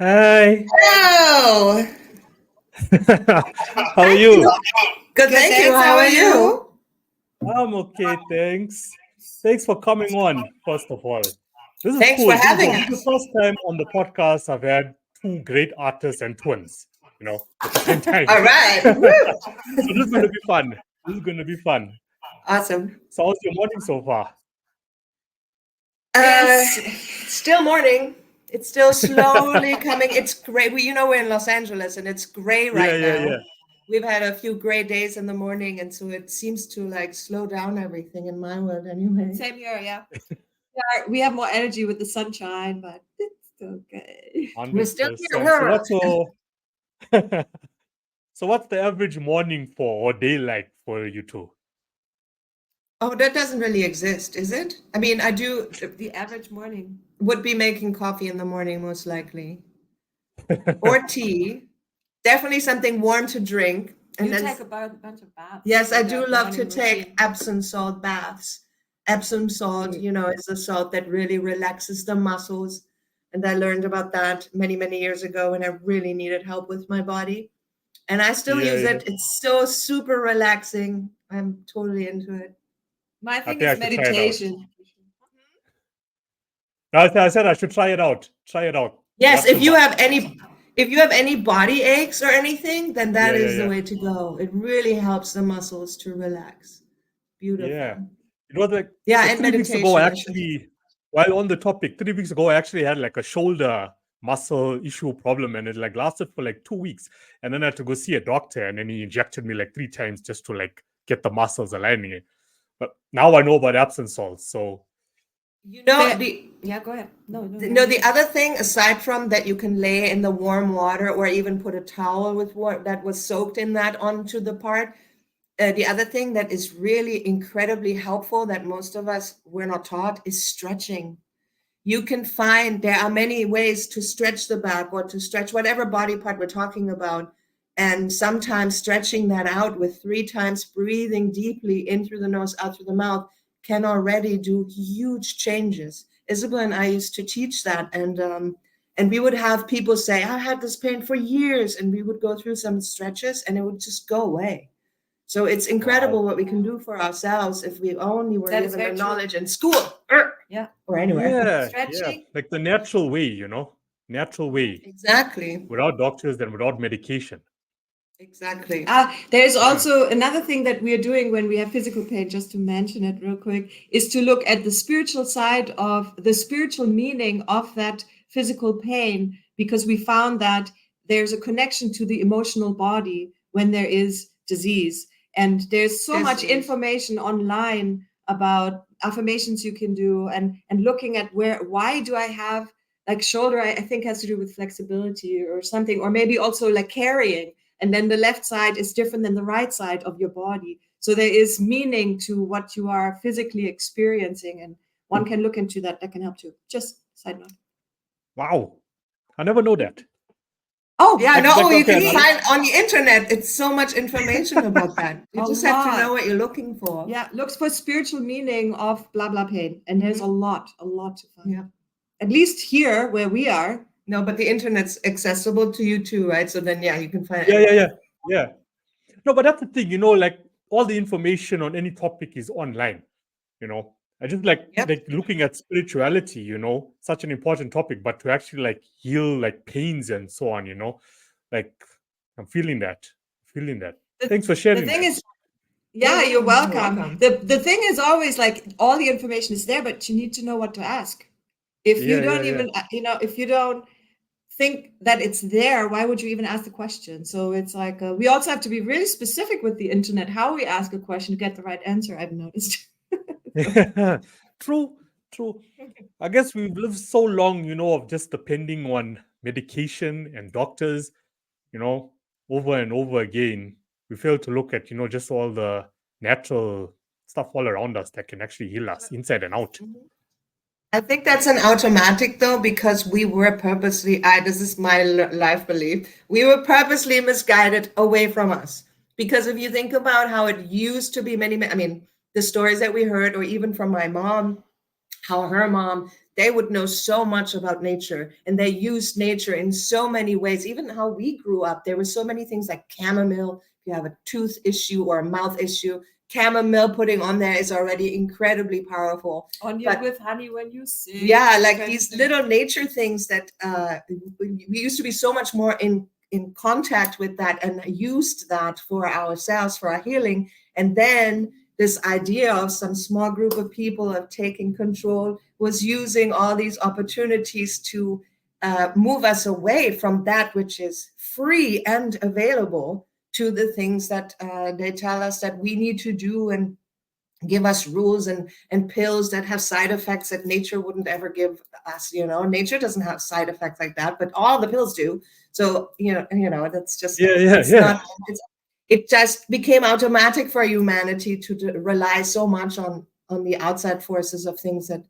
Hi. Hello. How are you? Good, thank you. How are you? I'm okay, thanks. Thanks for coming on, first of all. This is Thanks cool. for having This is the us. first time on the podcast I've had two great artists and twins, at the same time. All right. So Woo. this is going to be fun. This is going to be fun. Awesome. So how's your morning so far? It's still morning. It's still slowly coming. It's gray. We're in Los Angeles and it's gray right now. Yeah. We've had a few gray days in the morning, and so it seems to slow down everything in my world anyway. Same here, yeah. We have more energy with the sunshine, but it's still good. 100%. We're still here. So what's the average morning or day like for you two? Oh, that doesn't really exist, is it? I mean, I do. The average morning would be making coffee in the morning, most likely, or tea. Definitely something warm to drink. And you take a bunch of baths. Yes, I do love to take Epsom salt baths. Epsom salt, is a salt that really relaxes the muscles. And I learned about that many, many years ago when I really needed help with my body. And I still use it. It's so super relaxing. I'm totally into it. My thing is meditation. I said I should try it out. Yes, if you have any body aches or anything, then that is the way to go. It really helps the muscles to relax. Beautiful. Yeah. It was like and 3 weeks ago, while on the topic, 3 weeks ago, I actually had like a shoulder muscle issue problem, and it lasted for 2 weeks. And then I had to go see a doctor, and then he injected me 3 times just to get the muscles aligning. But now I know about Epsom salts, so go ahead. No, the other thing, aside from that, you can lay in the warm water or even put a towel with that was soaked in that onto the part. The other thing that is really incredibly helpful that most of us were not taught is stretching. You can find there are many ways to stretch the back or to stretch whatever body part we're talking about. And sometimes stretching that out with 3 times breathing deeply in through the nose, out through the mouth can already do huge changes. Isabelle and I used to teach that, and we would have people say, I had this pain for years, and we would go through some stretches and it would just go away. So it's incredible what we can do for ourselves if we only were given the knowledge in school or anywhere. Stretching. Like the natural way, natural way. Exactly. Without doctors and without medication. Exactly. There's also another thing that we are doing when we have physical pain, just to mention it real quick, is to look at the spiritual side of the spiritual meaning of that physical pain, because we found that there's a connection to the emotional body when there is disease. And there's so much information online about affirmations you can do and looking at why do I have shoulder, I think has to do with flexibility or something, or maybe also carrying. And then the left side is different than the right side of your body. So there is meaning to what you are physically experiencing. And one can look into that. That can help too. Just side note. Wow. I never know that. Oh, yeah. You can find on the internet. It's so much information about that. You just have to know what you're looking for. Yeah. Looks for spiritual meaning of blah, blah pain. And there's a lot to find. Yeah. At least here where we are. No, but the internet's accessible to you too, right? So then, you can find it. Yeah. No, but that's the thing, all the information on any topic is online, I just like looking at spirituality, such an important topic, but to actually heal pains and so on, I'm feeling that. Thanks for sharing. The thing is, you're welcome. The thing is always all the information is there, but you need to know what to ask. If you don't even, if you don't think that it's there, why would you even ask the question? So it's we also have to be really specific with the internet, how we ask a question to get the right answer, I've noticed. True. I guess we've lived so long, of just depending on medication and doctors, over and over again. We fail to look at, just all the natural stuff all around us that can actually heal us inside and out. I think that's an automatic though, because we were purposely, this is my life belief, we were purposely misguided away from us. Because if you think about how it used to be the stories that we heard, or even from my mom, how her mom, they would know so much about nature, and they used nature in so many ways. Even how we grew up, there were so many things like chamomile. If you have a tooth issue or a mouth issue, chamomile putting on there is already incredibly powerful. Onion with honey when you sing. Yeah, like these little nature things that we used to be so much more in contact with that and used that for ourselves, for our healing. And then this idea of some small group of people of taking control was using all these opportunities to move us away from that which is free and available to the things that they tell us that we need to do and give us rules and pills that have side effects that nature wouldn't ever give us. Nature doesn't have side effects like that, but all the pills do. So that's just it just became automatic for humanity to rely so much on the outside forces of things that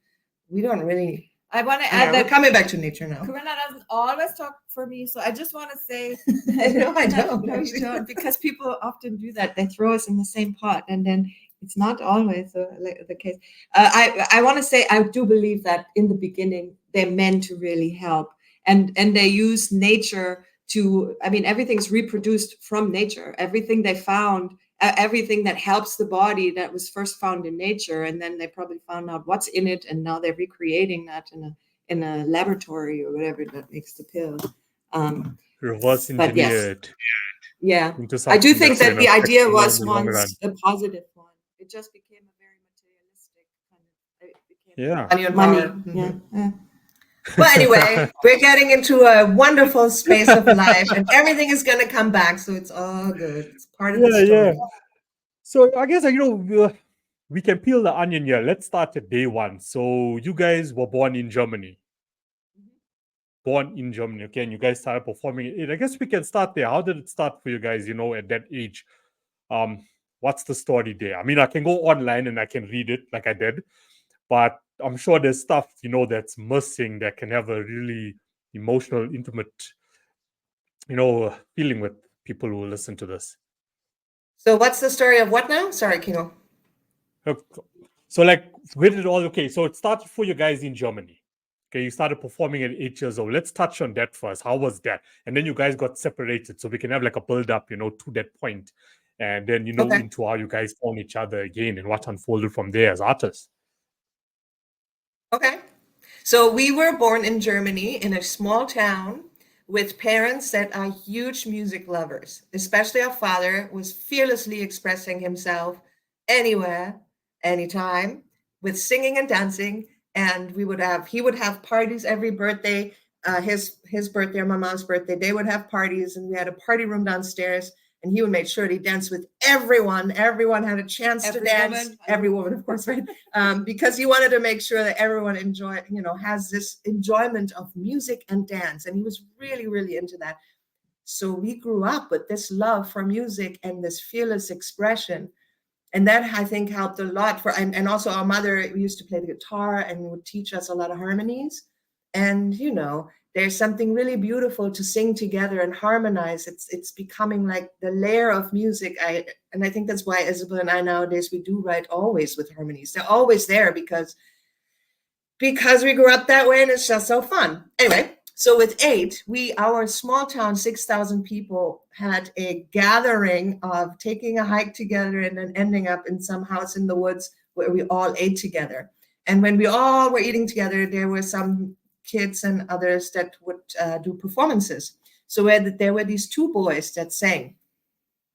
we don't really. I want to add that we're coming back to nature now. Corinna doesn't always talk for me, so I just want to say I don't. No, you don't, because people often do that. They throw us in the same pot, and then it's not always the case. I want to say I do believe that in the beginning they meant to really help, and they use nature to. I mean, everything's reproduced from nature. Everything they found, everything that helps the body, that was first found in nature, and then they probably found out what's in it, and now they're recreating that in a laboratory or whatever that makes the pill. Reverse engineered. Yeah, I do think that the idea was once a positive one. It just became a very materialistic kind of. Money. Mm-hmm. Yeah. Well, anyway, we're getting into a wonderful space of life, and everything is going to come back, so it's all good. It's part of the story. Yeah. So I guess we can peel the onion here. Let's start at day one. So you guys were born in Germany. Okay, and you guys started performing it. I guess we can start there. How did it start for you guys? At that age, what's the story there? I mean, I can go online and I can read it like I did, but I'm sure there's stuff, that's missing that can have a really emotional, intimate, feeling with people who listen to this. So what's the story of what now? Sorry, Kino. So where did it all, okay, so it started for you guys in Germany. Okay, you started performing at 8 years old. Let's touch on that first. How was that? And then you guys got separated, so we can have a build up, to that point. And then, into how you guys found each other again and what unfolded from there as artists. Okay. So we were born in Germany in a small town with parents that are huge music lovers. Especially our father was fearlessly expressing himself anywhere, anytime, with singing and dancing. And he would have parties every birthday, his birthday or my mom's birthday. They would have parties, and we had a party room downstairs. And he would make sure he danced with everyone. Everyone had a chance to dance. Every woman, of course, right? Because he wanted to make sure that everyone has this enjoyment of music and dance. And he was really, really into that. So we grew up with this love for music and this fearless expression. And that, I think, helped a lot and also our mother used to play the guitar and would teach us a lot of harmonies. And, there's something really beautiful to sing together and harmonize. It's becoming like the layer of music. I think that's why Isabelle and I nowadays, we do write always with harmonies. They're always there because we grew up that way, and it's just so fun. Anyway, so with 8, our small town, 6,000 people, had a gathering of taking a hike together and then ending up in some house in the woods where we all ate together. And when we all were eating together, there were some kids and others that would do performances. So there were these 2 boys that sang.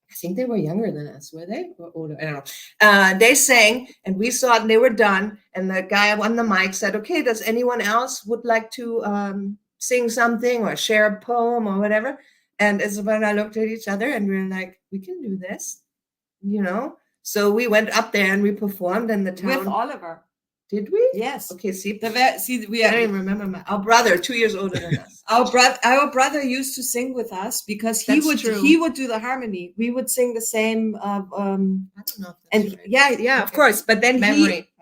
I think they were younger than us, were they? Or older? I don't know. They sang, and we saw it, and they were done. And the guy on the mic said, okay, does anyone else would like to sing something or share a poem or whatever? And Isabelle and I looked at each other, and we were like, we can do this, So we went up there and we performed in the town. With Oliver. Did we? Yes. Okay. We I don't even remember our brother, 2 years older than us. Our brother used to sing with us because he would do the harmony. We would sing the same. I don't know. And right. Yeah, of course. But then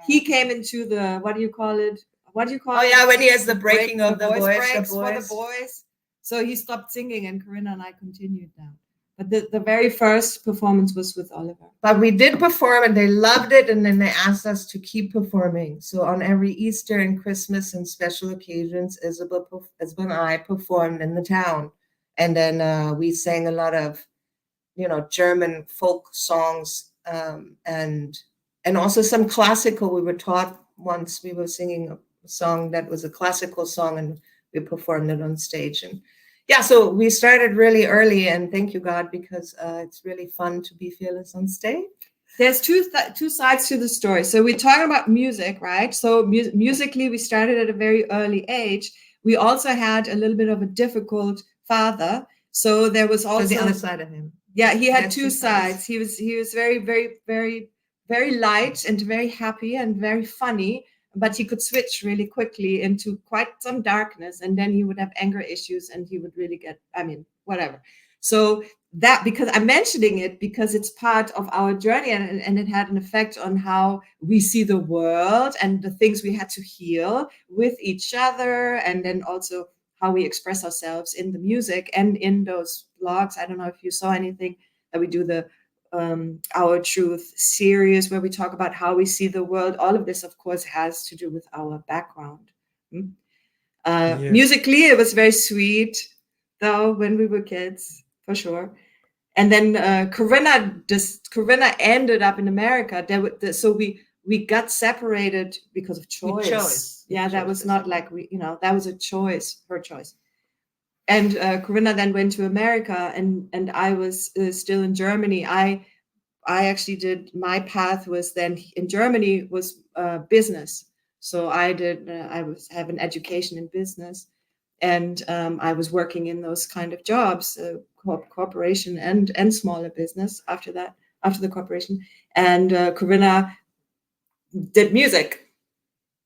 he came into the what do you call it? Oh yeah, when he has the breaking of the voice for the boys. So he stopped singing, and Corinna and I continued now. But the very first performance was with Oliver. But we did perform and they loved it, and then they asked us to keep performing. So on every Easter and Christmas and special occasions, Isabelle and I performed in the town. And then we sang a lot of, German folk songs, and also some classical. We were taught once, we were singing a song that was a classical song, and we performed it on stage. And yeah, so we started really early, and thank you, God, because it's really fun to be fearless on stage. There's two sides to the story. So we're talking about music, right? So musically, we started at a very early age. We also had a little bit of a difficult father. So there was also the other side of him. Yeah, he had two sides. He was very, very, very, very light and very happy and very funny, but he could switch really quickly into quite some darkness, and then he would have anger issues, and he would really get, whatever. So that, because I'm mentioning it because it's part of our journey, and it had an effect on how we see the world and the things we had to heal with each other, and then also how we express ourselves in the music and in those blogs. I don't know if you saw anything that we do, the Our Truth series, where we talk about how we see the world. All of this, of course, has to do with our background. Yes. Musically, it was very sweet, though, when we were kids, for sure. And then Corinna ended up in America. So we got separated because of choice. That was not like that was a choice, her choice. And Corinna then went to America, and I was still in Germany. I actually did, my path was then in Germany was business. So I have an education in business, and I was working in those kind of jobs, corporation and smaller business after the corporation. And Corinna did music.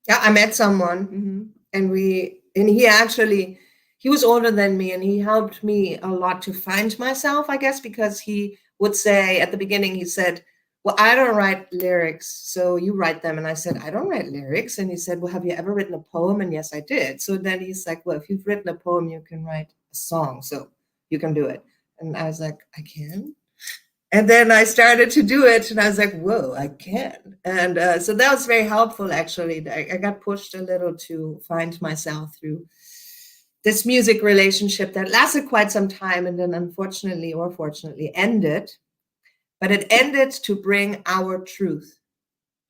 Yeah, I met someone, and he was older than me, and he helped me a lot to find myself, I guess, because he would say at the beginning, he said, well, I don't write lyrics, so you write them. And I said, I don't write lyrics. And he said, well, have you ever written a poem? And yes, I did. So then he's like, well, if you've written a poem, you can write a song, so you can do it. And I was like, I can? And then I started to do it, and I was like, whoa, I can. And so that was very helpful, actually. I got pushed a little to find myself through this music relationship that lasted quite some time, and then unfortunately or fortunately ended. But it ended to bring our truth,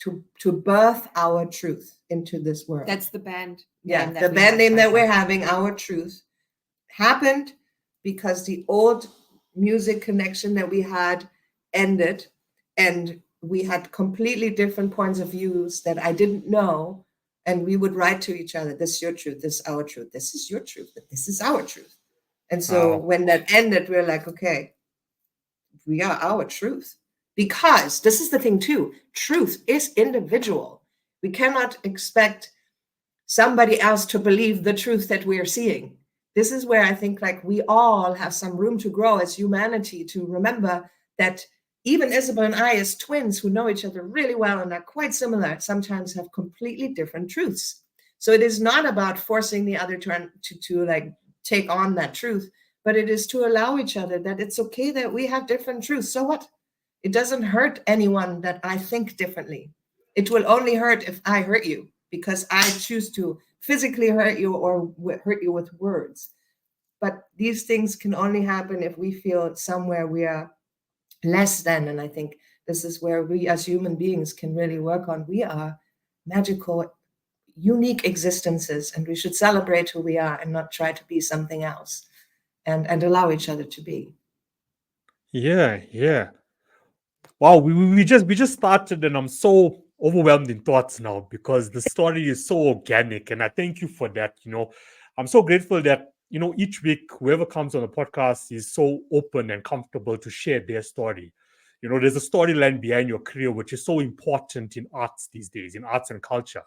to birth our truth into this world. That's the band. Yeah, the band name that we're having, Our Truth, happened because the old music connection that we had ended, and we had completely different points of views that I didn't know, and we would write to each other, this is your truth, this is our truth, this is your truth, this is our truth. And so when that ended, we were like, okay, we are our truth. Because this is the thing too, truth is individual. We cannot expect somebody else to believe the truth that we are seeing. This is where I think like we all have some room to grow as humanity, to remember that even Isabelle and I, as twins who know each other really well and are quite similar, sometimes have completely different truths. So it is not about forcing the other to like take on that truth, but it is to allow each other that it's okay that we have different truths. So what? It doesn't hurt anyone that I think differently. It will only hurt if I hurt you, because I choose to physically hurt you or hurt you with words. But these things can only happen if we feel somewhere we are less than. And I think this is where we as human beings can really work on. We are magical, unique existences, and we should celebrate who we are and not try to be something else, and allow each other to be. Yeah. Wow, we just started, and I'm so overwhelmed in thoughts now because the story is so organic, and I thank you for that. I'm so grateful that each week whoever comes on the podcast is so open and comfortable to share their story. There's a storyline behind your career, which is so important in arts these days, in arts and culture.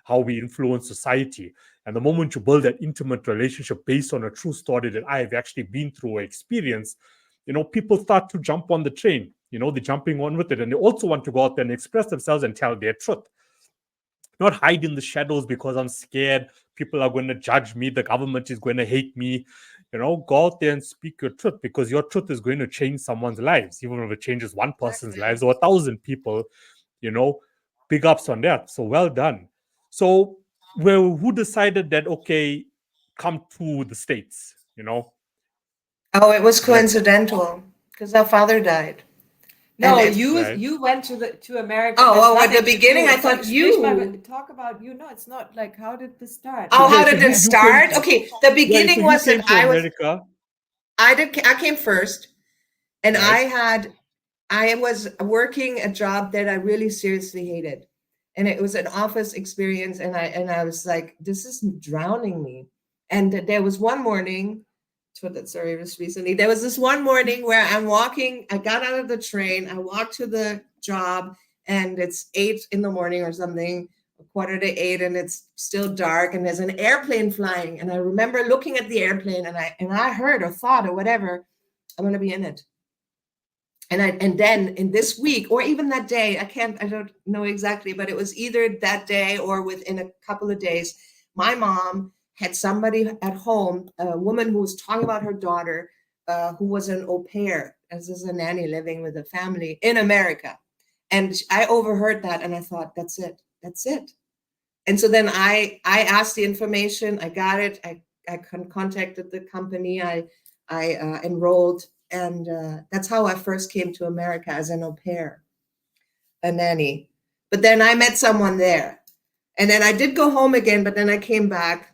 How we influence society. And the moment you build that intimate relationship based on a true story that I have actually been through or experienced, people start to jump on the train. They're jumping on with it, and they also want to go out there and express themselves and tell their truth. Not hide in the shadows because I'm scared people are going to judge me, the government is going to hate me. go out there and speak your truth, because your truth is going to change someone's lives, even if it changes one person's lives or 1,000 people. Big ups on that. So well done. So who decided that, okay, come to the States? Oh, it was coincidental because our father died. No, And you went to America. Oh, That's at the nothing to beginning, do. I thought So you. talk about you. No, it's not like, how did this start? Oh, Yeah, how so did you this came start? to- Okay, the beginning so you was came that to America. I came first, and Right. I was working a job that I really seriously hated, and it was an office experience, and I was like, this is drowning me. And there was one morning, told that story just recently. There was this one morning where I'm walking. I got out of the train. I walked to the job, and it's 8 in the morning or something, a quarter to 8, and it's still dark. And there's an airplane flying. And I remember looking at the airplane, and I heard or thought or whatever, I'm going to be in it. And then in this week, or even that day, I don't know exactly, but it was either that day or within a couple of days, my mom had somebody at home, a woman who was talking about her daughter, who was an au pair, as is a nanny living with a family in America. And I overheard that, and I thought, that's it. And so then I asked the information, I got it, I contacted the company, I enrolled, and that's how I first came to America, as an au pair, a nanny. But then I met someone there, and then I did go home again, but then I came back,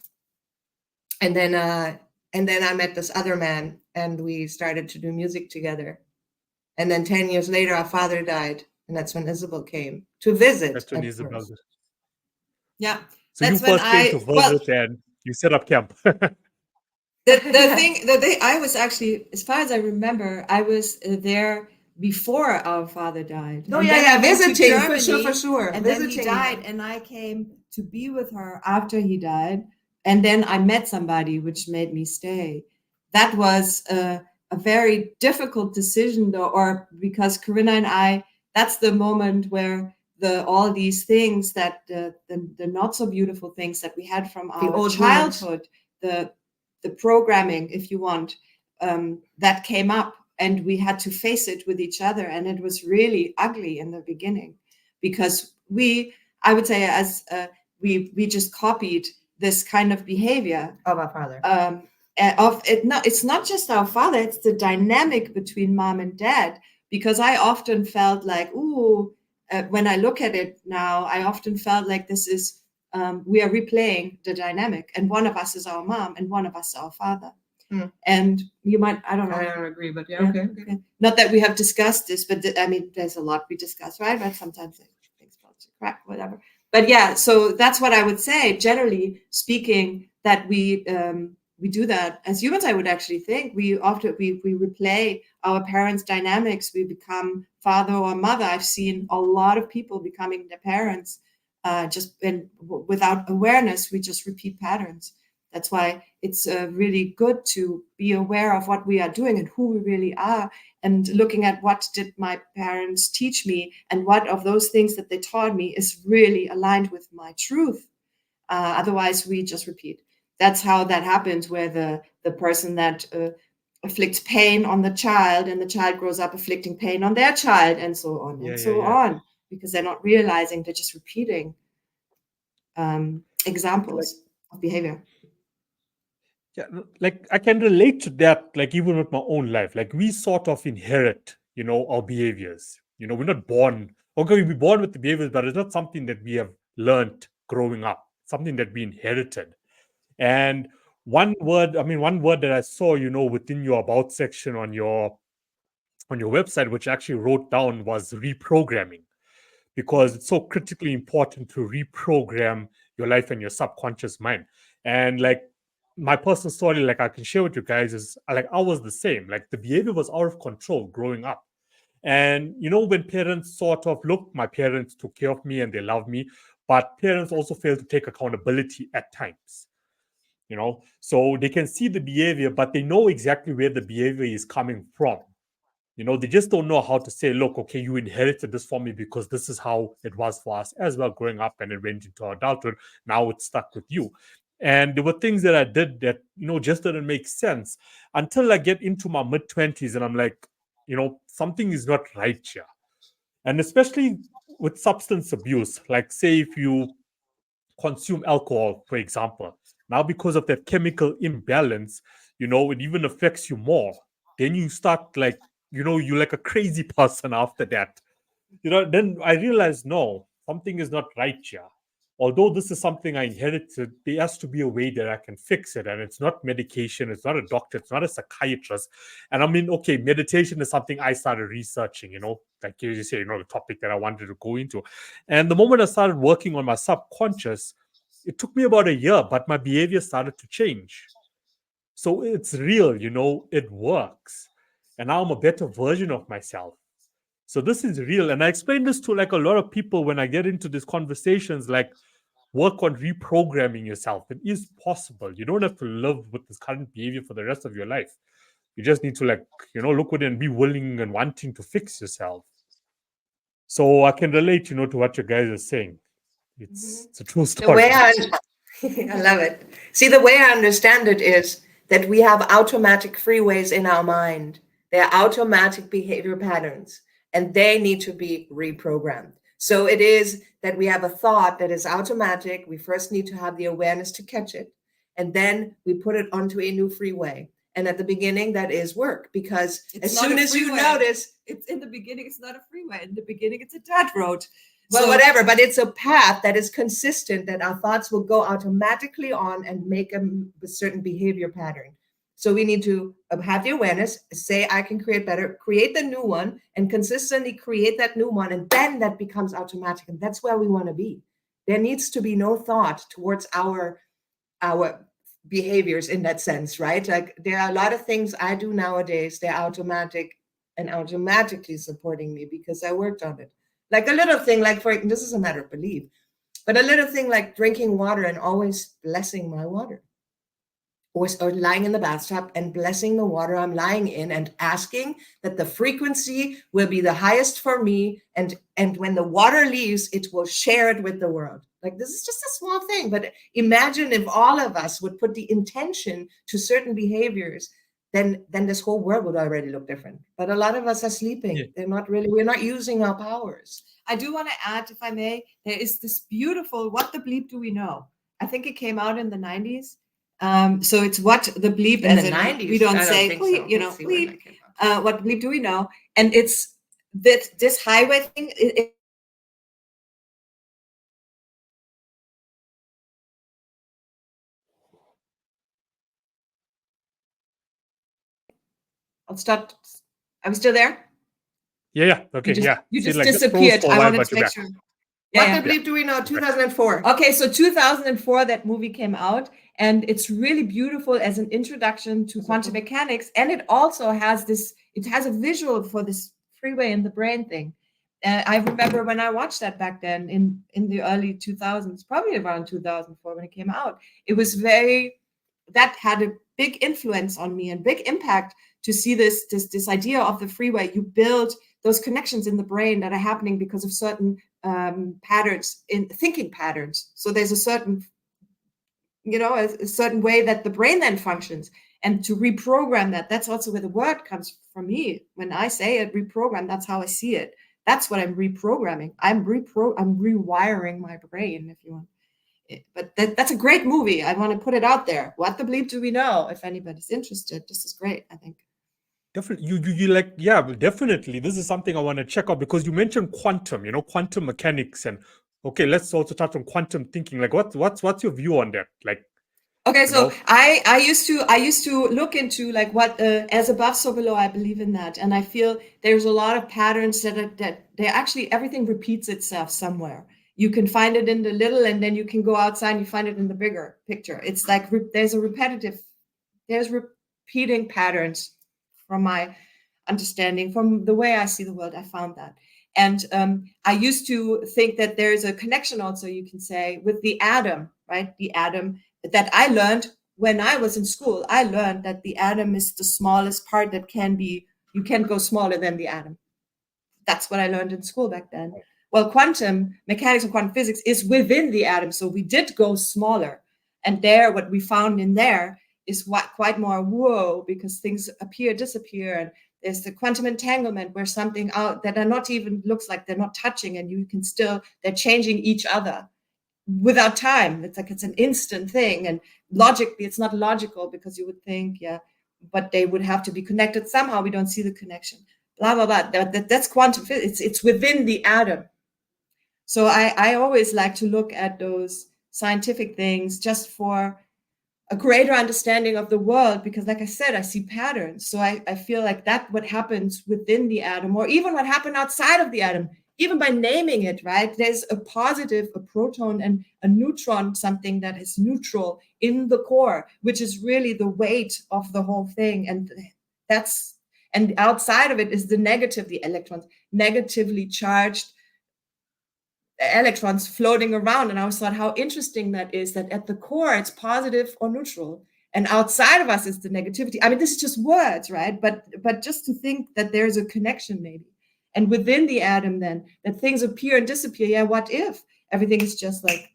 and then I met this other man, and we started to do music together. And then 10 years later, our father died, and that's when Isabelle came to visit. That's when Isabelle. Yeah. So you first came to visit, and you set up camp. The thing I was actually, as far as I remember, I was there before our father died. Oh, yeah, visiting, Germany, for sure. And visiting. then he died, and I came to be with her after he died. And then I met somebody, which made me stay. That was a very difficult decision, though, or because Corinna and I, that's the moment where all these things that the not so beautiful things that we had from our childhood, the programming, if you want, that came up, and we had to face it with each other, and it was really ugly in the beginning, because I would say, as we just copied this kind of behavior of our father. It's not just our father; it's the dynamic between mom and dad. Because I often felt like, when I look at it now, I often felt like this is. We are replaying the dynamic, and one of us is our mom and one of us is our father. And you might, I don't know. I don't agree, but yeah, okay. Not that we have discussed this, but I mean, there's a lot we discuss, right? But sometimes things fall to crack, whatever. But yeah, so that's what I would say, generally speaking, that we do that as humans. I would actually think we replay our parents' dynamics. We become father or mother. I've seen a lot of people becoming their parents. Without awareness, we just repeat patterns. That's why it's really good to be aware of what we are doing and who we really are, and looking at what did my parents teach me, and what of those things that they taught me is really aligned with my truth. Otherwise, we just repeat. That's how that happens, where the person that afflicts pain on the child, and the child grows up afflicting pain on their child, and so on on. Because they're not realizing, they're just repeating examples of behavior. Yeah, like I can relate to that, like even with my own life. Like we sort of inherit, our behaviors. We're not born, okay, we're born with the behaviors, but it's not something that we have learned growing up, something that we inherited. And one word that I saw, within your about section on your website, which I actually wrote down, was reprogramming, because it's so critically important to reprogram your life and your subconscious mind. And like my personal story, like I can share with you guys, is like I was the same. Like the behavior was out of control growing up. And when parents sort of look, my parents took care of me and they love me, but parents also fail to take accountability at times. So they can see the behavior, but they know exactly where the behavior is coming from. They just don't know how to say, look, okay, you inherited this from me because this is how it was for us as well growing up, and it went into our adulthood. Now it's stuck with you. And there were things that I did that, just didn't make sense until I get into my mid-20s and I'm like, something is not right here. And especially with substance abuse, like say if you consume alcohol, for example, now because of that chemical imbalance, it even affects you more. Then you start like, you're like a crazy person after that. Then I realized, no, something is not right here. Although this is something I inherited, there has to be a way that I can fix it. And it's not medication, it's not a doctor, it's not a psychiatrist. And I mean, okay, meditation is something I started researching, like you say, the topic that I wanted to go into. And the moment I started working on my subconscious, it took me about a year, but my behavior started to change. So it's real, it works. And now I'm a better version of myself. So this is real. And I explain this to like a lot of people when I get into these conversations, like work on reprogramming yourself. It is possible. You don't have to live with this current behavior for the rest of your life. You just need to look at it and be willing and wanting to fix yourself. So I can relate, to what you guys are saying. It's a true story. The way I love it. See, the way I understand it is that we have automatic freeways in our mind. They're automatic behavior patterns, and they need to be reprogrammed. So it is that we have a thought that is automatic. We first need to have the awareness to catch it, and then we put it onto a new freeway. And at the beginning, that is work, because as soon as you notice, it's in the beginning, it's not a freeway. In the beginning, it's a dirt road. Well, whatever, but it's a path that is consistent, that our thoughts will go automatically on and make a certain behavior pattern. So we need to have the awareness, say, I can create better, create the new one, and consistently create that new one. And then that becomes automatic. And that's where we want to be. There needs to be no thought towards our behaviors in that sense, right? Like there are a lot of things I do nowadays, they're automatic and automatically supporting me because I worked on it. Like a little thing, like this is a matter of belief, but a little thing like drinking water and always blessing my water, or lying in the bathtub and blessing the water I'm lying in and asking that the frequency will be the highest for me. And when the water leaves, it will share it with the world. Like this is just a small thing, but imagine if all of us would put the intention to certain behaviors, then this whole world would already look different. But a lot of us are sleeping. Yeah. We're not using our powers. I do want to add, if I may, there is this beautiful, What the Bleep Do We Know? I think it came out in the 90s. So it's What the Bleep, in the 90s. We don't say, bleep, so. Bleep, what bleep do we know? And it's this highway thing. I'll start. Are we still there? Yeah. Okay. You just disappeared. I wanted to make sure. What the bleep do we know? 2004. Okay, so 2004, that movie came out, and it's really beautiful as an introduction to quantum mechanics. And it also has a visual for this freeway in the brain thing. I remember when I watched that back then in the early 2000s, probably around 2004 when it came out. It was that had a big influence on me and big impact to see this idea of the freeway. You build those connections in the brain that are happening because of certain patterns in thinking patterns. So there's a certain, a certain way that the brain then functions, and to reprogram that's also where the word comes from me. When I say it, reprogram, that's how I see it. That's what I'm reprogramming. I'm rewiring my brain, if you want. But that's a great movie. I want to put it out there. What the bleep do we know? If anybody's interested, this is great, I think. Definitely, you like, yeah, definitely. This is something I want to check out because you mentioned quantum, quantum mechanics, and okay, let's also touch on quantum thinking. Like, what's your view on that? Like, okay, so I used to look into like what as above, so below. I believe in that, and I feel there's a lot of patterns that they actually everything repeats itself somewhere. You can find it in the little, and then you can go outside and you find it in the bigger picture. It's like there's repeating patterns. From my understanding, from the way I see the world, I found that. And I used to think that there's a connection also, you can say, with the atom, right? The atom that I learned when I was in school. I learned that the atom is the smallest part that you can't go smaller than the atom. That's what I learned in school back then. Well, quantum mechanics and quantum physics is within the atom. So we did go smaller. And there, what we found in there is quite more whoa, because things appear, disappear, and there's the quantum entanglement where something out that are not even looks like they're not touching, and you can still, they're changing each other without time. It's like it's an instant thing, and logically it's not logical, because you would think, yeah, but they would have to be connected somehow. We don't see the connection. Blah blah blah. That's quantum physics. It's within the atom. So I always like to look at those scientific things just for a greater understanding of the world, because like I said, I see patterns. So I feel like that what happens within the atom, or even what happened outside of the atom, even by naming it, right? There's a positive, a proton and a neutron, something that is neutral in the core, which is really the weight of the whole thing. And outside of it is the negative, the electrons, negatively charged electrons floating around. And I always thought how interesting that is, that at the core it's positive or neutral, and outside of us is the negativity. I mean, this is just words, right? But just to think that there's a connection maybe. And within the atom then, that things appear and disappear. Yeah, what if everything is just like,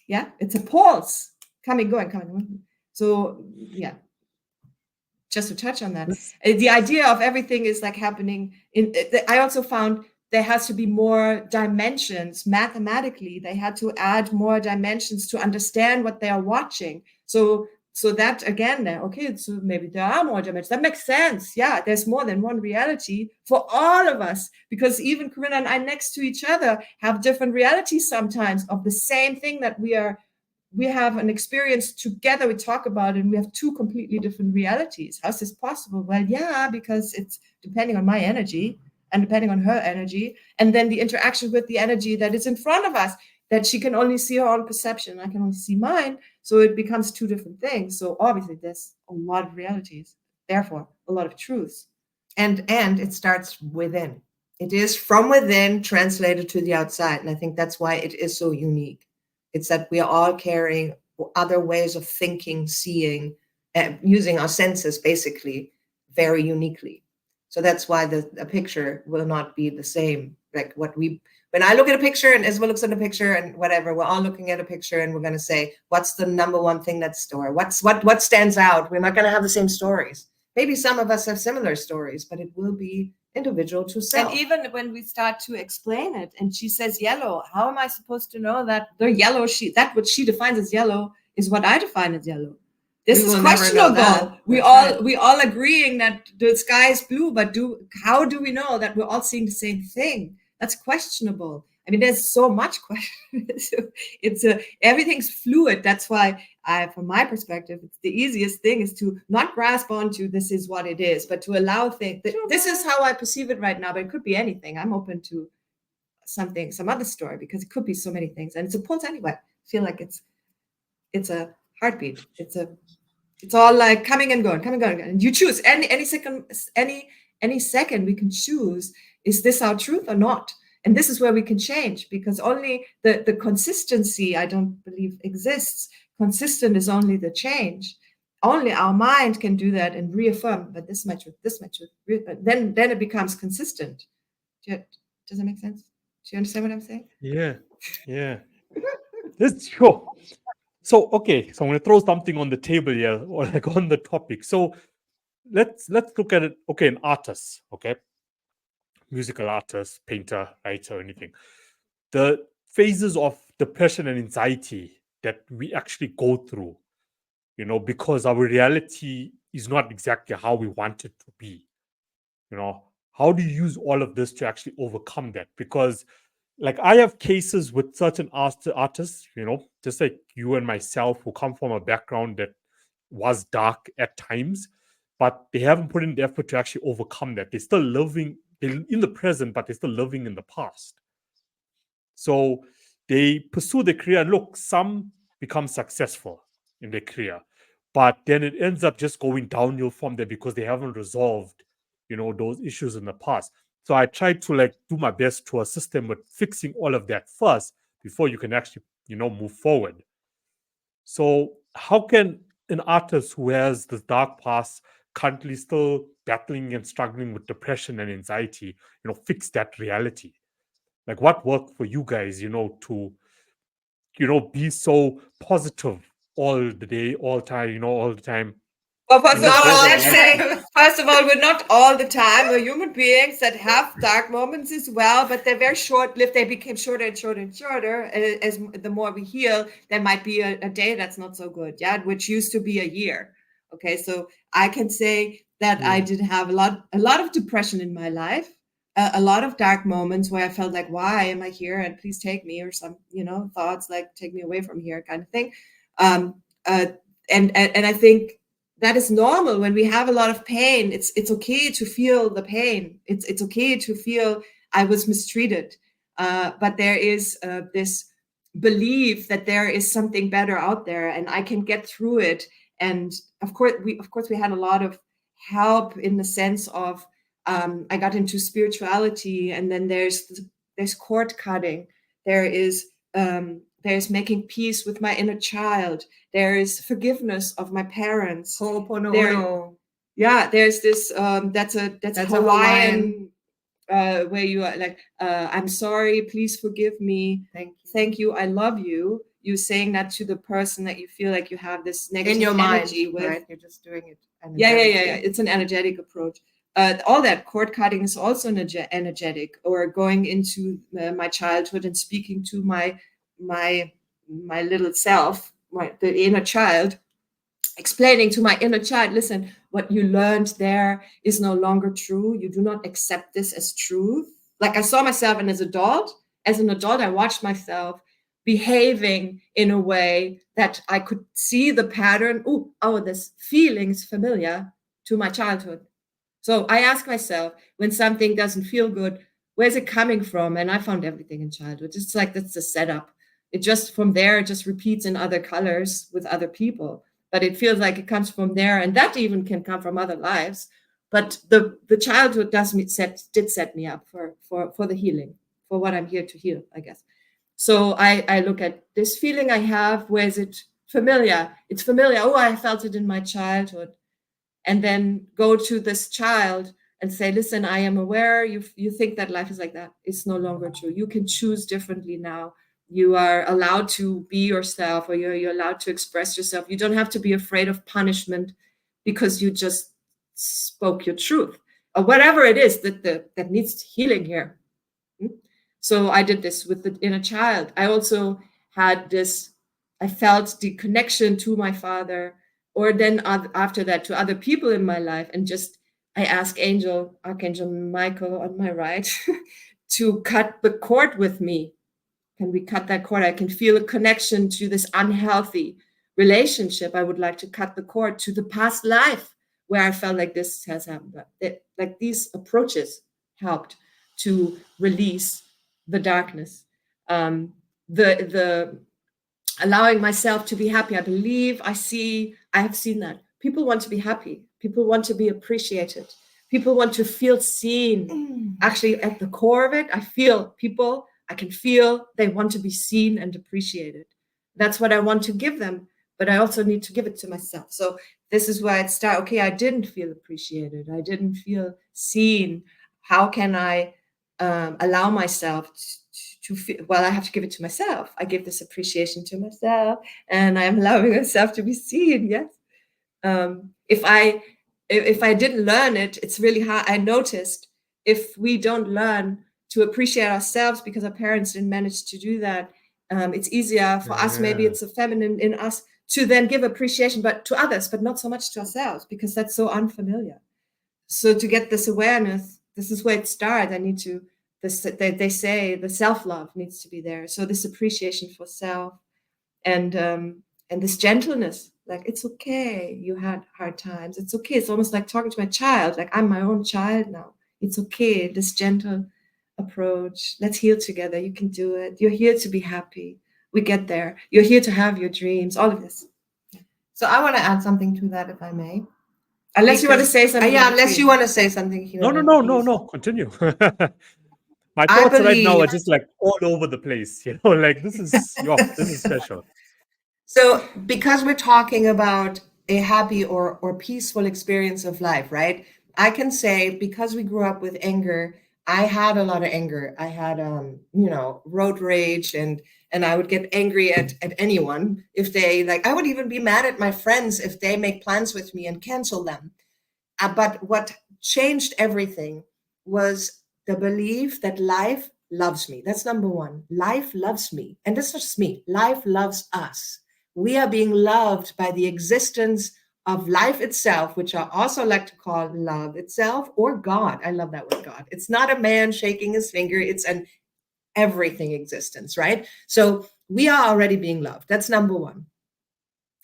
yeah, it's a pulse, coming, going. So yeah, just to touch on that, the idea of everything is like happening in, I also found there has to be more dimensions. Mathematically, they had to add more dimensions to understand what they are watching. So that again, okay, so maybe there are more dimensions. That makes sense. Yeah, there's more than one reality for all of us, because even Corinna and I next to each other have different realities sometimes of the same thing that we have an experience together. We talk about it, and we have two completely different realities. How's this possible? Well, yeah, because it's depending on my energy and depending on her energy, and then the interaction with the energy that is in front of us, that she can only see her own perception, I can only see mine. So it becomes two different things. So obviously there's a lot of realities, therefore a lot of truths. And it starts within. It is from within translated to the outside. And I think that's why it is so unique. It's that we are all carrying other ways of thinking, seeing, using our senses basically very uniquely. So that's why a picture will not be the same. Like when I look at a picture and Isabelle looks at a picture and whatever, we're all looking at a picture and we're going to say, what's the number one thing that's stored? What stands out? We're not going to have the same stories. Maybe some of us have similar stories, but it will be individual to self. And even when we start to explain it, and she says yellow, how am I supposed to know that the yellow that what she defines as yellow is what I define as yellow? This is questionable. We all agreeing that the sky is blue, but how do we know that we're all seeing the same thing? That's questionable. I mean, there's so much question. Everything's fluid. That's why from my perspective, it's the easiest thing is to not grasp onto this is what it is, but to allow things. This is how I perceive it right now, but it could be anything. I'm open to some other story, because it could be so many things, and it's a pulse anyway. I feel like it's a heartbeat. It's all like coming and going, and you choose any second we can choose, is this our truth or not? And this is where we can change, because only the consistency, I don't believe, exists. Consistent is only the change. Only our mind can do that and reaffirm, but this much, then it becomes consistent. Does that make sense? Do you understand what I'm saying? Yeah. That's sure. So okay, so I'm going to throw something on the table here, or like on the topic. So let's look at it. Okay, an artist, okay, musical artist, painter, writer, anything. The phases of depression and anxiety that we actually go through, because our reality is not exactly how we want it to be. How do you use all of this to actually overcome that? Because like I have cases with certain artists, just like you and myself, who come from a background that was dark at times, but they haven't put in the effort to actually overcome that. They're still living in the present, but they're still living in the past. So they pursue their career, and look, some become successful in their career, but then it ends up just going downhill from there because they haven't resolved, those issues in the past. So I try to do my best to assist them with fixing all of that first before you can actually, move forward. So how can an artist who has this dark past, currently still battling and struggling with depression and anxiety, fix that reality? Like what worked for you guys, to, be so positive all the day, all time, all the time. Well, first of Not all, all the let's time. say, first of all, we're not all the time. We're human beings that have dark moments as well, but they're very short-lived. They became shorter and shorter and shorter. As the more we heal, there might be a day that's not so good, yeah, which used to be a year. Okay, so I can say that I did have a lot of depression in my life, a lot of dark moments where I felt like, why am I here? And please take me, or some, thoughts like take me away from here, kind of thing. And I think that is normal when we have a lot of pain. It's okay to feel the pain. It's okay to feel I was mistreated, but there is this belief that there is something better out there, and I can get through it. And of course, we had a lot of help in the sense of I got into spirituality, and then there's cord cutting. There's making peace with my inner child. There is forgiveness of my parents. Ho'oponopono. There's this that's a Hawaiian where you are like, I'm sorry, please forgive me. Thank you, I love you. You saying that to the person that you feel like you have this negative In your energy mind, with. right? You're just doing it. Yeah. It's an energetic approch. All that cord cutting is also energetic, or going into my childhood and speaking to my little self, the inner child, explaining to my inner child, listen, what you learned there is no longer true. You do not accept this as truth. Like I saw myself, and as an adult, I watched myself behaving in a way that I could see the pattern. This feeling is familiar to my childhood. So I ask myself, when something doesn't feel good, where's it coming from? And I found everything in childhood. It's like that's the setup. It just from there, it just repeats in other colors with other people. But it feels like it comes from there, and that even can come from other lives. But the childhood did set me up for the healing, for what I'm here to heal, I guess. So I look at this feeling I have. Where is it familiar? It's familiar. Oh, I felt it in my childhood. And then go to this child and say, listen, I am aware you think that life is like that. It's no longer true. You can choose differently now. You are allowed to be yourself, or you're allowed to express yourself. You don't have to be afraid of punishment because you just spoke your truth, or whatever it is that needs healing here. So I did this with the inner child. I also had this, I felt the connection to my father, or then after that to other people in my life, and just I asked Archangel Michael on my right to cut the cord with me. Can we cut that cord? I can feel a connection to this unhealthy relationship. I would like to cut the cord to the past life where I felt like this has happened. Like these approaches helped to release the darkness, the allowing myself to be happy. I have seen that people want to be happy. People want to be appreciated. People want to feel seen. Actually, at the core of it, I can feel they want to be seen and appreciated. That's what I want to give them, but I also need to give it to myself. So this is where it starts. Okay, I didn't feel appreciated. I didn't feel seen. How can I allow myself to feel? Well, I have to give it to myself. I give this appreciation to myself, and I'm allowing myself to be seen. Yes. If I didn't learn it, it's really hard. I noticed if we don't learn to appreciate ourselves because our parents didn't manage to do that, it's easier for us. Maybe it's a feminine in us to then give appreciation, but to others, but not so much to ourselves, because that's so unfamiliar. So to get this awareness, this is where it starts. They say the self-love needs to be there. So this appreciation for self, and this gentleness, like, it's okay, you had hard times. It's okay. It's almost like talking to my child, like I'm my own child now. It's okay. This gentle approach. Let's heal together. You can do it. You're here to be happy. We get there. You're here to have your dreams. All of this. So I want to add something to that, if I may. Unless you want to say something. Unless you want to say something. No. Continue. My thoughts right now are just like all over the place. Like this is special. So because we're talking about a happy or peaceful experience of life, right? I can say, because we grew up with anger, I had a lot of anger. I had, road rage, and And I would get angry at anyone if they, like, I would even be mad at my friends if they make plans with me and cancel them. But what changed everything was the belief that life loves me. That's number one. Life loves me. And this is just me. Life loves us. We are being loved by the existence of life itself, which I also like to call love itself, or God. I love that word, God. It's not a man shaking his finger. It's an everything existence, right? So we are already being loved. That's number one.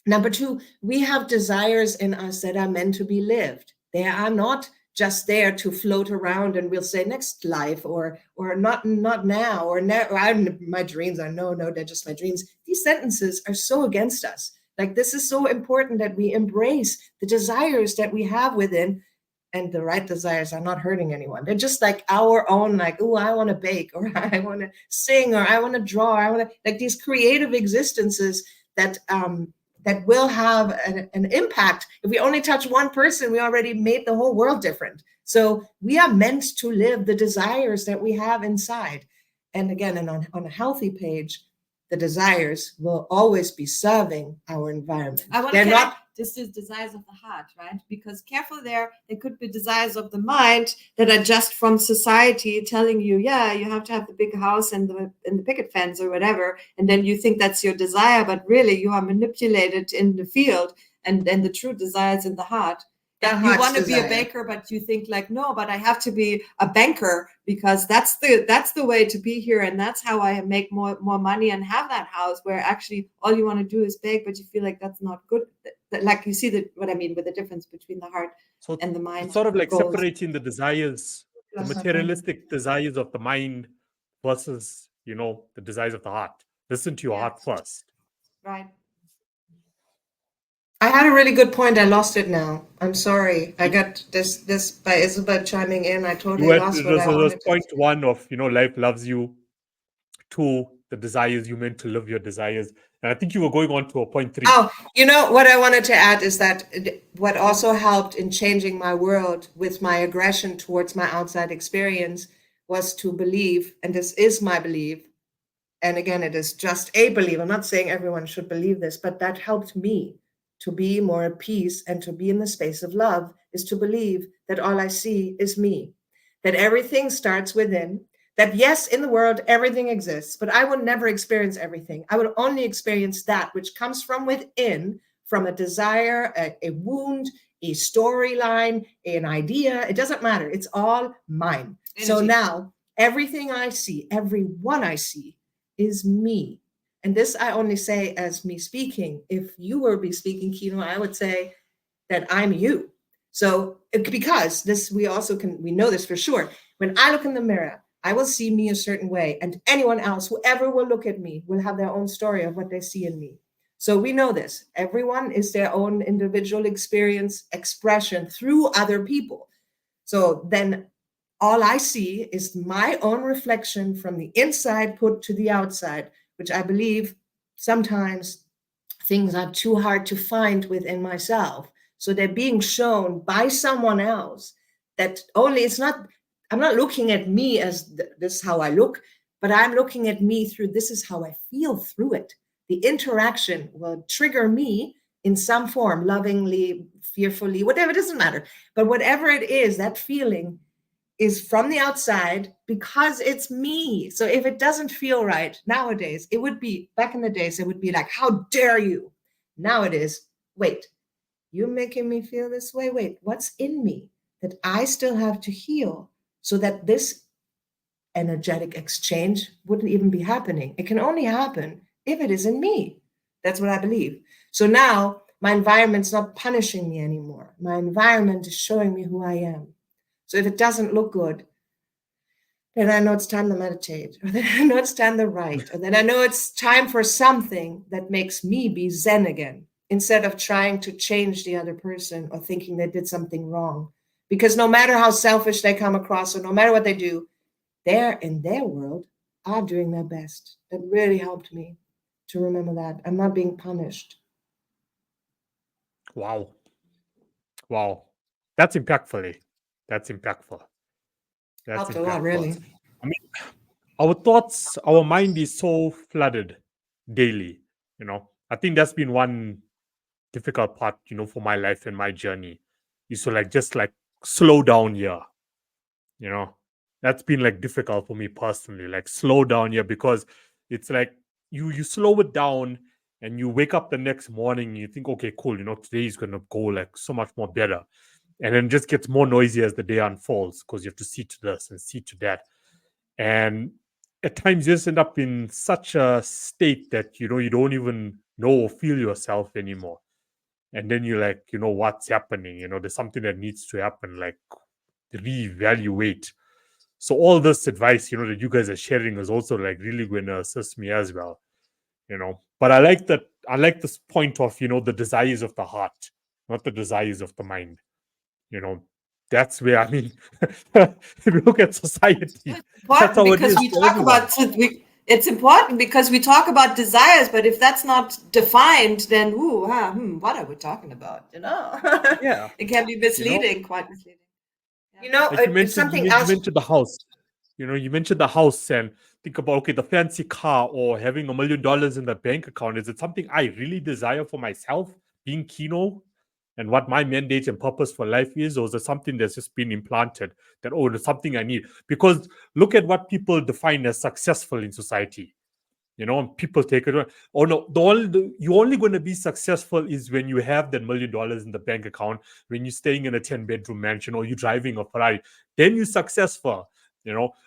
Number two, we have desires in us that are meant to be lived. They are not just there to float around and we'll say next life or not now or my dreams are no, they're just my dreams. These sentences are so against us. Like, this is so important that we embrace the desires that we have within. And the right desires are not hurting anyone. They're just like our own, like, oh, I want to bake, or I want to sing, or I want to draw, I want to, like, these creative existences that will have an impact. If we only touch one person, we already made the whole world different. So we are meant to live the desires that we have inside. And again, and on a healthy page, the desires will always be serving our environment. I want to connect this is desires of the heart, right? Because careful there could be desires of the mind that are just from society telling you, yeah, you have to have the big house and the picket fence or whatever. And then you think that's your desire, but really you are manipulated in the field, and then the true desires in the heart. And you want to be a baker, but you think like, no, but I have to be a banker because that's the way to be here, and that's how I make more money and have that house, where actually all you want to do is bake, but you feel like that's not good. Like, you see what I mean with the difference between the heart and the mind. It's sort of like separating the desires, the materialistic desires of the mind versus, the desires of the heart. Listen to your heart first. Right. I had a really good point. I lost it now. I'm sorry. I got this by Isabelle chiming in. I totally lost what I wanted to say. Point one of, life loves you. Two, the desires, you meant to live your desires. And I think you were going on to a point three. Oh, what I wanted to add is that what also helped in changing my world with my aggression towards my outside experience was to believe, and this is my belief, and again, it is just a belief. I'm not saying everyone should believe this, but that helped me to be more at peace and to be in the space of love, is to believe that all I see is me, that everything starts within, that yes, in the world, everything exists, but I will never experience everything. I will only experience that which comes from within, from a desire, a wound, a storyline, an idea. It doesn't matter. It's all mine. Energy. So now everything I see, everyone I see is me. And this I only say as me speaking. If you were be speaking, Kino, I would say that I'm you. So because this, we know this for sure. When I look in the mirror, I will see me a certain way, and anyone else, whoever will look at me, will have their own story of what they see in me. So we know this. Everyone is their own individual experience, expression through other people. So then all I see is my own reflection from the inside put to the outside, which I believe sometimes things are too hard to find within myself. So they're being shown by someone else that I'm not looking at me as this is how I look, but I'm looking at me through this is how I feel through it. The interaction will trigger me in some form, lovingly, fearfully, whatever, it doesn't matter. But whatever it is, that feeling is from the outside because it's me. So if it doesn't feel right nowadays, it would be, back in the days, it would be like, how dare you? Now it is, wait, you're making me feel this way? Wait, what's in me that I still have to heal so that this energetic exchange wouldn't even be happening? It can only happen if it is in me. That's what I believe. So now my environment's not punishing me anymore. My environment is showing me who I am. So if it doesn't look good, then I know it's time to meditate, or then I know it's time to write, or then I know it's time for something that makes me be Zen again, instead of trying to change the other person or thinking they did something wrong. Because no matter how selfish they come across, or no matter what they do, they're in their world are doing their best. That really helped me to remember that I'm not being punished. Wow. That's impactful. That's impactful. Helped a lot, really. I mean, our thoughts, our mind is so flooded daily. I think that's been one difficult part, for my life and my journey, is to just slow down here. That's been difficult for me personally, slow down here, because it's you slow it down, and you wake up the next morning and you think, okay, cool, today is gonna go so much more better, and then it just gets more noisy as the day unfolds, because you have to see to this and see to that, and at times you just end up in such a state that you don't even know or feel yourself anymore. And then you're what's happening? There's something that needs to happen, reevaluate. So all this advice, that you guys are sharing is also really going to assist me as well. But I like this point of, the desires of the heart, not the desires of the mind. That's where, I mean, if you look at society, that's how it is we for talk everyone. about it's important because we talk about desires, but if that's not defined, then what are we talking about? Yeah. It can be misleading, quite misleading. Like you It's something you else. mentioned the house. You mentioned the house, and think about, okay, the fancy car or having $1 million in the bank account. Is it something I really desire for myself, being Kino, and what my mandate and purpose for life is? Or is it something that's just been implanted that, oh, it's something I need? Because look at what people define as successful in society. And people take it. Oh no, you're only going to be successful is when you have that $1 million in the bank account, when you're staying in a 10-bedroom mansion, or you're driving a Ferrari. Then you're successful,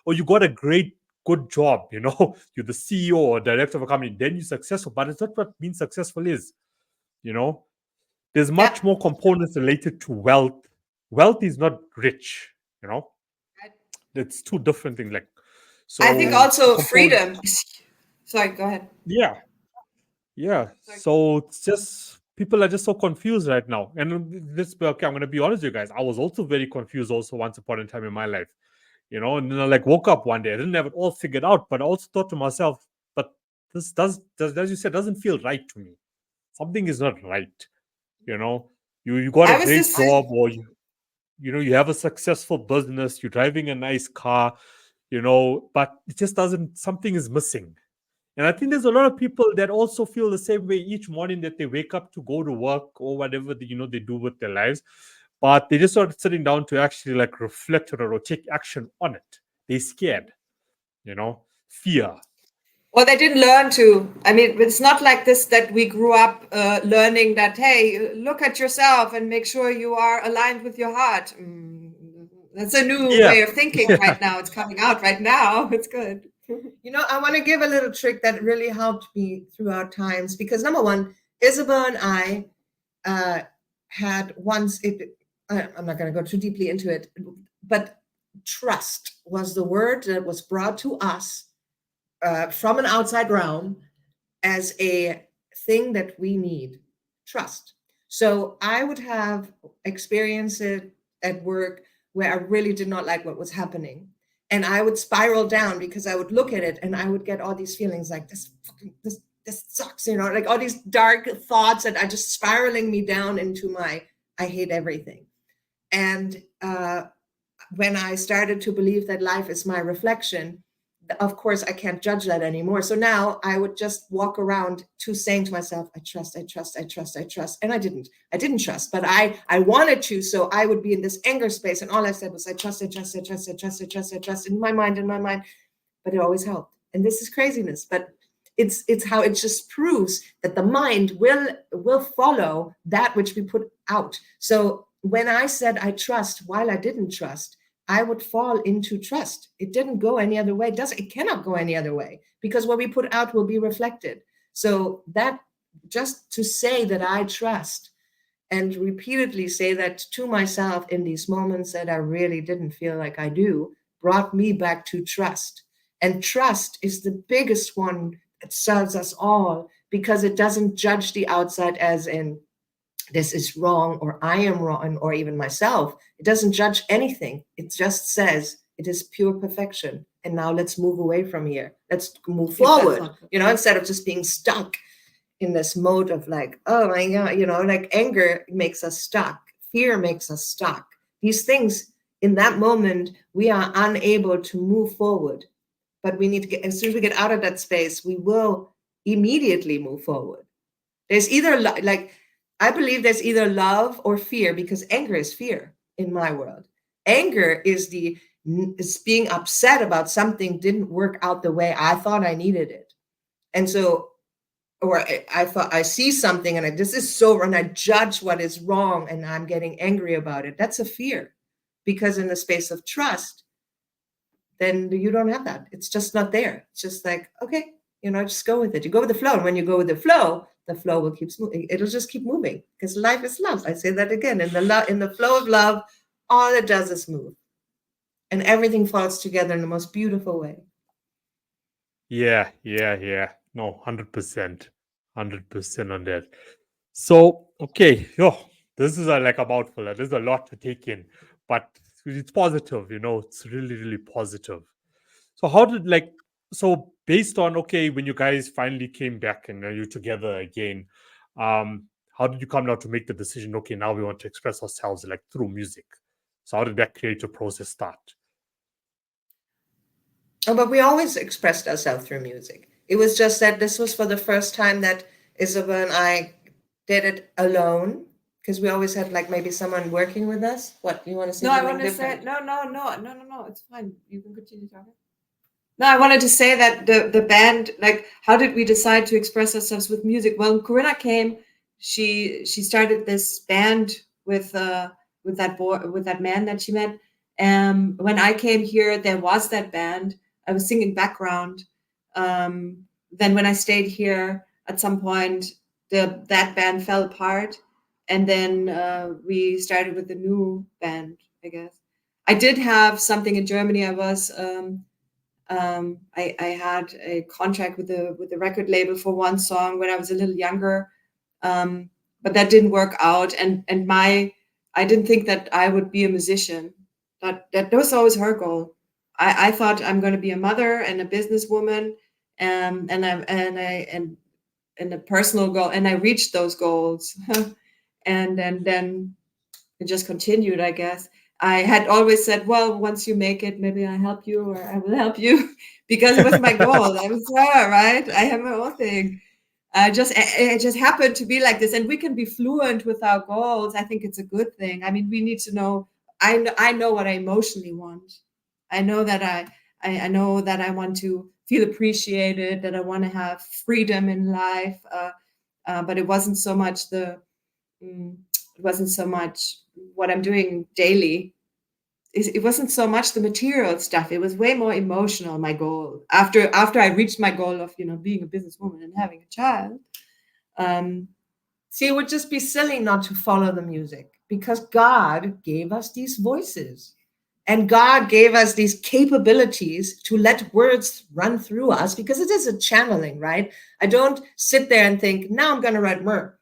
or you got a good job, you're the CEO or director of a company, then you're successful. But it's not what being successful is. There's much more components related to wealth. Wealth is not rich. It's two different things. So I think also freedom. Sorry, go ahead. Yeah. So it's just, people are just so confused right now. And this, okay, I'm going to be honest with you guys. I was also very confused also once upon a time in my life, and then I woke up one day. I didn't have it all figured out, but I also thought to myself, but this does, as you said, doesn't feel right to me. Something is not right. You got a great job, or you have a successful business, you're driving a nice car, but it just doesn't, something is missing. And I think there's a lot of people that also feel the same way each morning that they wake up to go to work or whatever they do with their lives, but they just start sitting down to actually reflect on it or take action on it. They're scared, fear. Well, they didn't learn to. I mean, it's not like this that we grew up learning that, hey, look at yourself and make sure you are aligned with your heart. That's a new way of thinking right now. It's coming out right now. It's good. I want to give a little trick that really helped me throughout times, because number one, Isabelle and I had once, I'm not going to go too deeply into it, but trust was the word that was brought to us from an outside realm as a thing that we need. Trust. So I would have experienced it at work where I really did not like what was happening. And I would spiral down because I would look at it and I would get all these feelings like this sucks, like all these dark thoughts that are just spiraling me down into I hate everything. And when I started to believe that life is my reflection, of course, I can't judge that anymore. So now I would just walk around saying to myself, I trust. And I didn't trust, but I wanted to. So I would be in this anger space. And all I said was, I trust in my mind. But it always helped. And this is craziness, but it's how it just proves that the mind will follow that which we put out. So when I said I trust while I didn't trust, I would fall into trust. It didn't go any other way. It cannot go any other way, because what we put out will be reflected. So that, just to say that I trust and repeatedly say that to myself in these moments that I really didn't feel like I do, brought me back to trust. And trust is the biggest one that serves us all, because it doesn't judge the outside as in, this is wrong, or I am wrong, or even myself. It doesn't judge anything. It just says it is pure perfection. And now let's move away from here. Let's move forward, instead of just being stuck in this mode of oh my God, anger makes us stuck. Fear makes us stuck. These things, in that moment, we are unable to move forward. but we need to get, as soon as we get out of that space, we will immediately move forward. There's either like, I believe there's either love or fear, because anger is fear in my world. Anger is being upset about something didn't work out the way I thought I needed it. And so, or I thought I see something and this is so wrong, and I judge what is wrong and I'm getting angry about it. That's a fear, because in the space of trust, then you don't have that. It's just not there. It's just like, okay, just go with it. You go with the flow. And when you go with the flow will keep moving. It'll just keep moving, because life is love. I say that again. In the flow of love, all it does is move. And everything falls together in the most beautiful way. Yeah. No, 100%. 100% on that. So, okay, this is like a mouthful. There's a lot to take in, but it's positive, it's really, really positive. So how did based on, okay, when you guys finally came back and you're together again, how did you come now to make the decision, okay, now we want to express ourselves like through music? So how did that creative process start? Oh, but we always expressed ourselves through music. It was just that this was for the first time that Isabelle and I did it alone, because we always had like maybe someone working with us. What, you want to say? No, I want to say no. It's fine. You can continue talking. No, I wanted to say that the band, like, how did we decide to express ourselves with music? Well, Corinna came. She started this band with that boy, with that man that she met. When I came here, there was that band. I was singing background. Then when I stayed here, at some point, that band fell apart, and then we started with a new band, I guess. I did have something in Germany. I was I had a contract with the record label for one song when I was a little younger, but that didn't work out. And I didn't think that I would be a musician. That was always her goal. I thought I'm going to be a mother and a businesswoman, and a personal goal, and I reached those goals, and then it just continued, I guess. I had always said, well, once you make it, maybe I'll help you, or I will help you, because it was my goal. I was her, right? I have my own thing. It just happened to be like this, and we can be fluent with our goals. I think it's a good thing. I mean, we need to know. I know what I emotionally want. I know that I know that I want to feel appreciated, that I want to have freedom in life. But it wasn't so much what I'm doing daily. It wasn't so much the material stuff. It was way more emotional. My goal after I reached my goal of being a businesswoman and having a child. See, it would just be silly not to follow the music, because God gave us these voices, and God gave us these capabilities to let words run through us, because it is a channeling, right? I don't sit there and think, now I'm going to write more.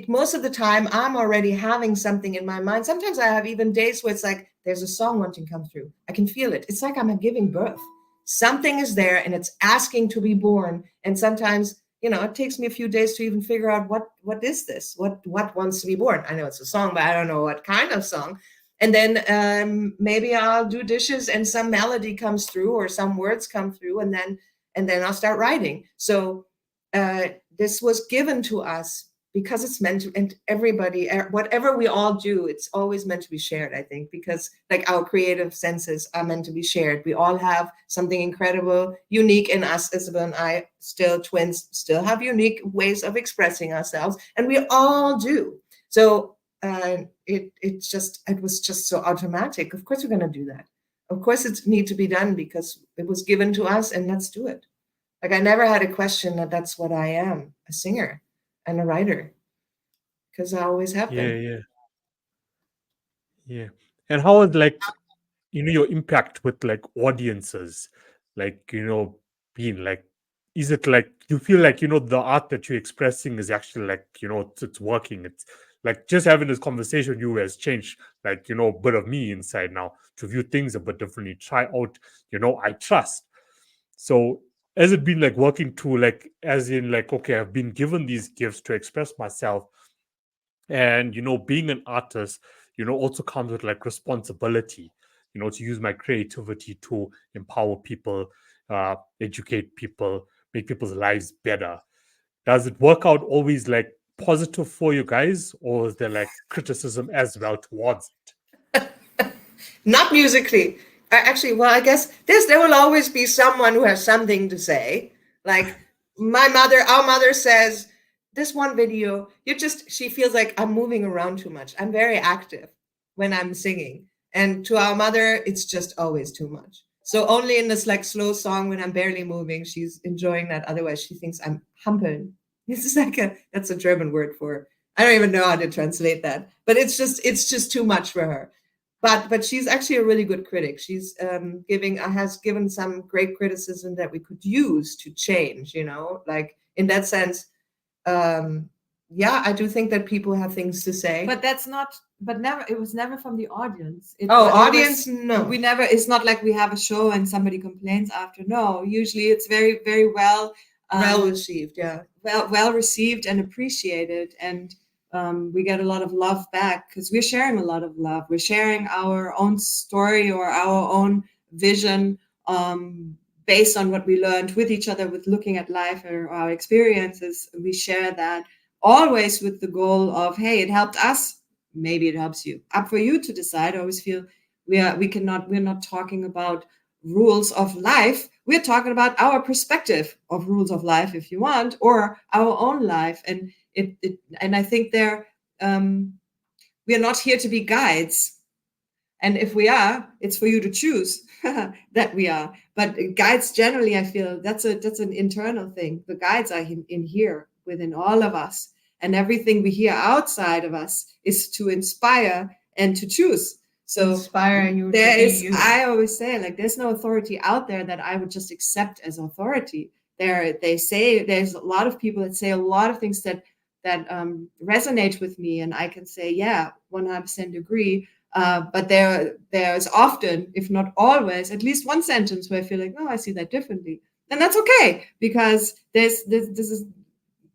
Most of the time I'm already having something in my mind. Sometimes I have even days where it's like there's a song wanting to come through. I can feel it. It's like I'm giving birth. Something is there and it's asking to be born. And sometimes, it takes me a few days to even figure out what is this? What wants to be born? I know it's a song, but I don't know what kind of song. And then maybe I'll do dishes and some melody comes through or some words come through, and then I'll start writing. So this was given to us because it's meant to, and everybody, whatever we all do, it's always meant to be shared, I think, because like our creative senses are meant to be shared. We all have something incredible, unique in us. Isabelle and I, still twins, still have unique ways of expressing ourselves, and we all do. So it was just so automatic. Of course we're going to do that. Of course it needs to be done because it was given to us, and let's do it. Like I never had a question that's what I am, a singer and a writer, because I always have been. Yeah. And how is your impact with like audiences, being like, is it like you feel like the art that you're expressing is actually like it's working? It's like just having this conversation with you has changed like a bit of me inside now to view things a bit differently. Try out I trust. So has it been like working to like, as in like, okay, I've been given these gifts to express myself, and being an artist also comes with like responsibility to use my creativity to empower people, educate people, make people's lives better. Does it work out always like positive for you guys, or is there like criticism as well towards it? Not musically. Actually, well, I guess there will always be someone who has something to say. Like our mother says, this one video, she feels like I'm moving around too much. I'm very active when I'm singing. And to our mother, it's just always too much. So only in this like slow song when I'm barely moving, she's enjoying that. Otherwise, she thinks I'm humpeln. This is that's a German word for, I don't even know how to translate that. But it's just too much for her. But she's actually a really good critic. She's has given some great criticism that we could use to change, like in that sense. I do think that people have things to say. But it was never from the audience. Audience, no. It's not like we have a show and somebody complains after. No, usually it's very, very well received, yeah. Well received and appreciated. And we get a lot of love back because we're sharing a lot of love. We're sharing our own story or our own vision based on what we learned with each other, with looking at life or our experiences. We share that always with the goal of, hey, it helped us. Maybe it helps you. Up for you to decide. I always feel we're not talking about rules of life. We're talking about our perspective of rules of life, if you want, or our own life. And and I think we are not here to be guides. And if we are, it's for you to choose that we are. But guides generally, I feel that's an internal thing. The guides are in here within all of us. And everything we hear outside of us is to inspire and to choose. So inspire you. I always say, like, there's no authority out there that I would just accept as authority. There's a lot of people that say a lot of things that resonate with me, and I can say, yeah, 100% agree. But there's often, if not always, at least one sentence where I feel like, no, I see that differently. And that's okay, because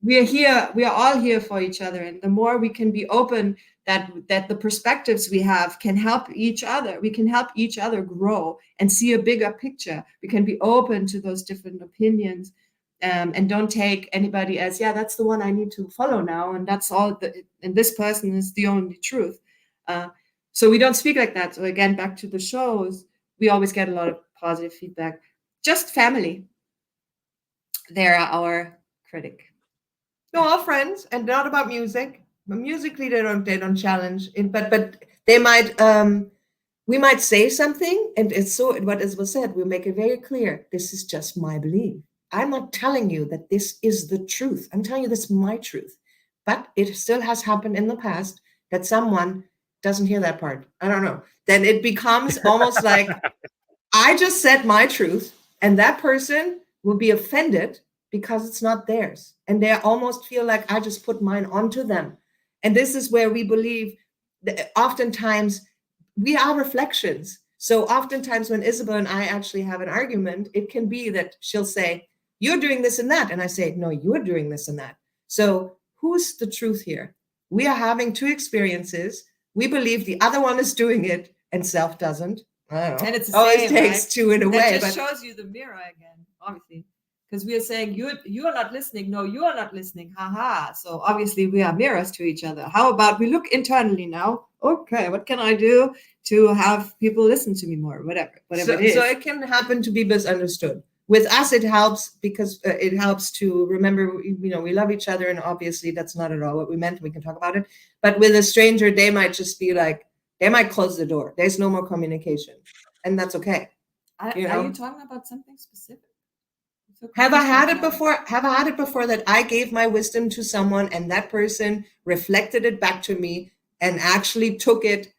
we are all here for each other. And the more we can be open that the perspectives we have can help each other, we can help each other grow and see a bigger picture. We can be open to those different opinions. And don't take anybody as, yeah, that's the one I need to follow now, and that's all. And this person is the only truth. So we don't speak like that. So again, back to the shows, we always get a lot of positive feedback. Just family. They're our critic. No, all friends, and not about music. But musically, they don't challenge. But they might. We might say something, and it's so. What was said, we make it very clear. This is just my belief. I'm not telling you that this is the truth. I'm telling you this is my truth. But it still has happened in the past that someone doesn't hear that part. I don't know. Then it becomes almost like I just said my truth, and that person will be offended because it's not theirs. And they almost feel like I just put mine onto them. And this is where we believe that oftentimes we are reflections. So oftentimes when Isabelle and I actually have an argument, it can be that she'll say, you're doing this and that. And I say, no, you're doing this and that. So who's the truth here? We are having two experiences. We believe the other one is doing it and self doesn't. I don't know. And it's the always same, takes right? two in a way. That just shows you the mirror again, obviously. Because we are saying, you are not listening. No, you are not listening. Ha. So obviously we are mirrors to each other. How about we look internally now? Okay, what can I do to have people listen to me more? Whatever it is. So it can happen to be misunderstood. With us, it helps because it helps to remember, we love each other. And obviously that's not at all what we meant. We can talk about it. But with a stranger, they might just be like, they might close the door. There's no more communication. And that's okay. Are you talking about something specific? Have I had it before? Have I had it before that I gave my wisdom to someone and that person reflected it back to me and actually took it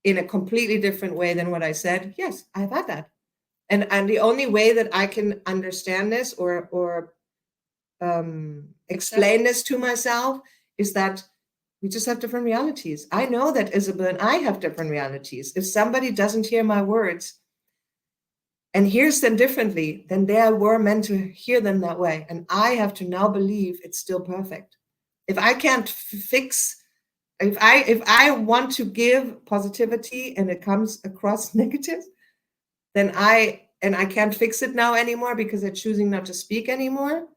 in a completely different way than what I said? Yes, I've had that. And the only way that I can understand this or explain this to myself is that we just have different realities. I know that Isabelle and I have different realities. If somebody doesn't hear my words and hears them differently, then they were meant to hear them that way. And I have to now believe it's still perfect. If I can't if I want to give positivity and it comes across negative, then I and I can't fix it now anymore because they're choosing not to speak anymore,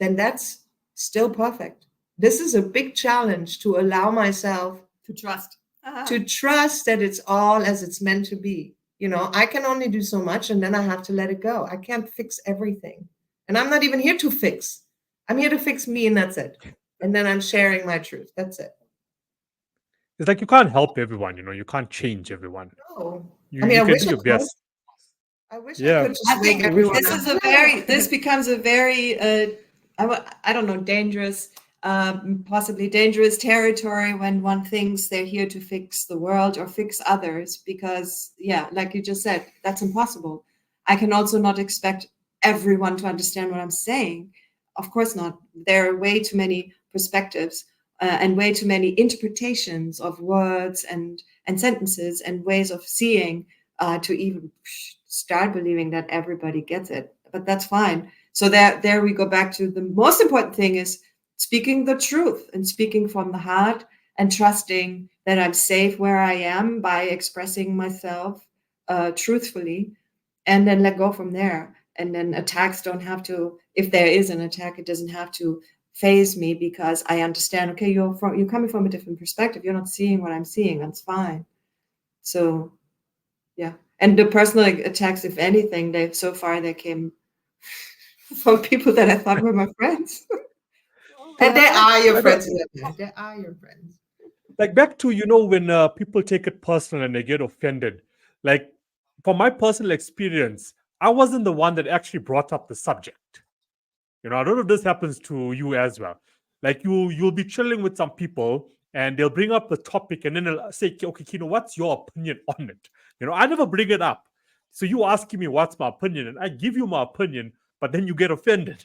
then that's still perfect. This is a big challenge to allow myself To trust. to trust that it's all as it's meant to be. I can only do so much, and then I have to let it go. I can't fix everything. And I'm not even here to fix. I'm here to fix me, and that's it. And then I'm sharing my truth. That's it. It's like you can't help everyone, you can't change everyone. No. You can do your best. I wish I Yeah. could just wake everyone This up. is this becomes a very, I don't know, dangerous, possibly dangerous territory when one thinks they're here to fix the world or fix others, because, yeah, like you just said, that's impossible. I can also not expect everyone to understand what I'm saying. Of course not. There are way too many perspectives and way too many interpretations of words and sentences and ways of seeing to even start believing that everybody gets it. But that's fine. So there we go back to the most important thing is speaking the truth and speaking from the heart and trusting that I'm safe where I am by expressing myself truthfully, and then let go from there. And then attacks don't have to, if there is an attack, it doesn't have to phase me, because I understand, okay, you're coming from a different perspective. You're not seeing what I'm seeing. That's fine. So, yeah. And the personal attacks, if anything, they came from people that I thought were my friends. And they are your friends. They are your friends. Like back to, when people take it personal and they get offended, like from my personal experience, I wasn't the one that actually brought up the subject. I don't know if this happens to you as well. Like you'll be chilling with some people and they'll bring up the topic and then they'll say, okay, Kino, what's your opinion on it? I never bring it up. So you asking me what's my opinion, and I give you my opinion, but then you get offended,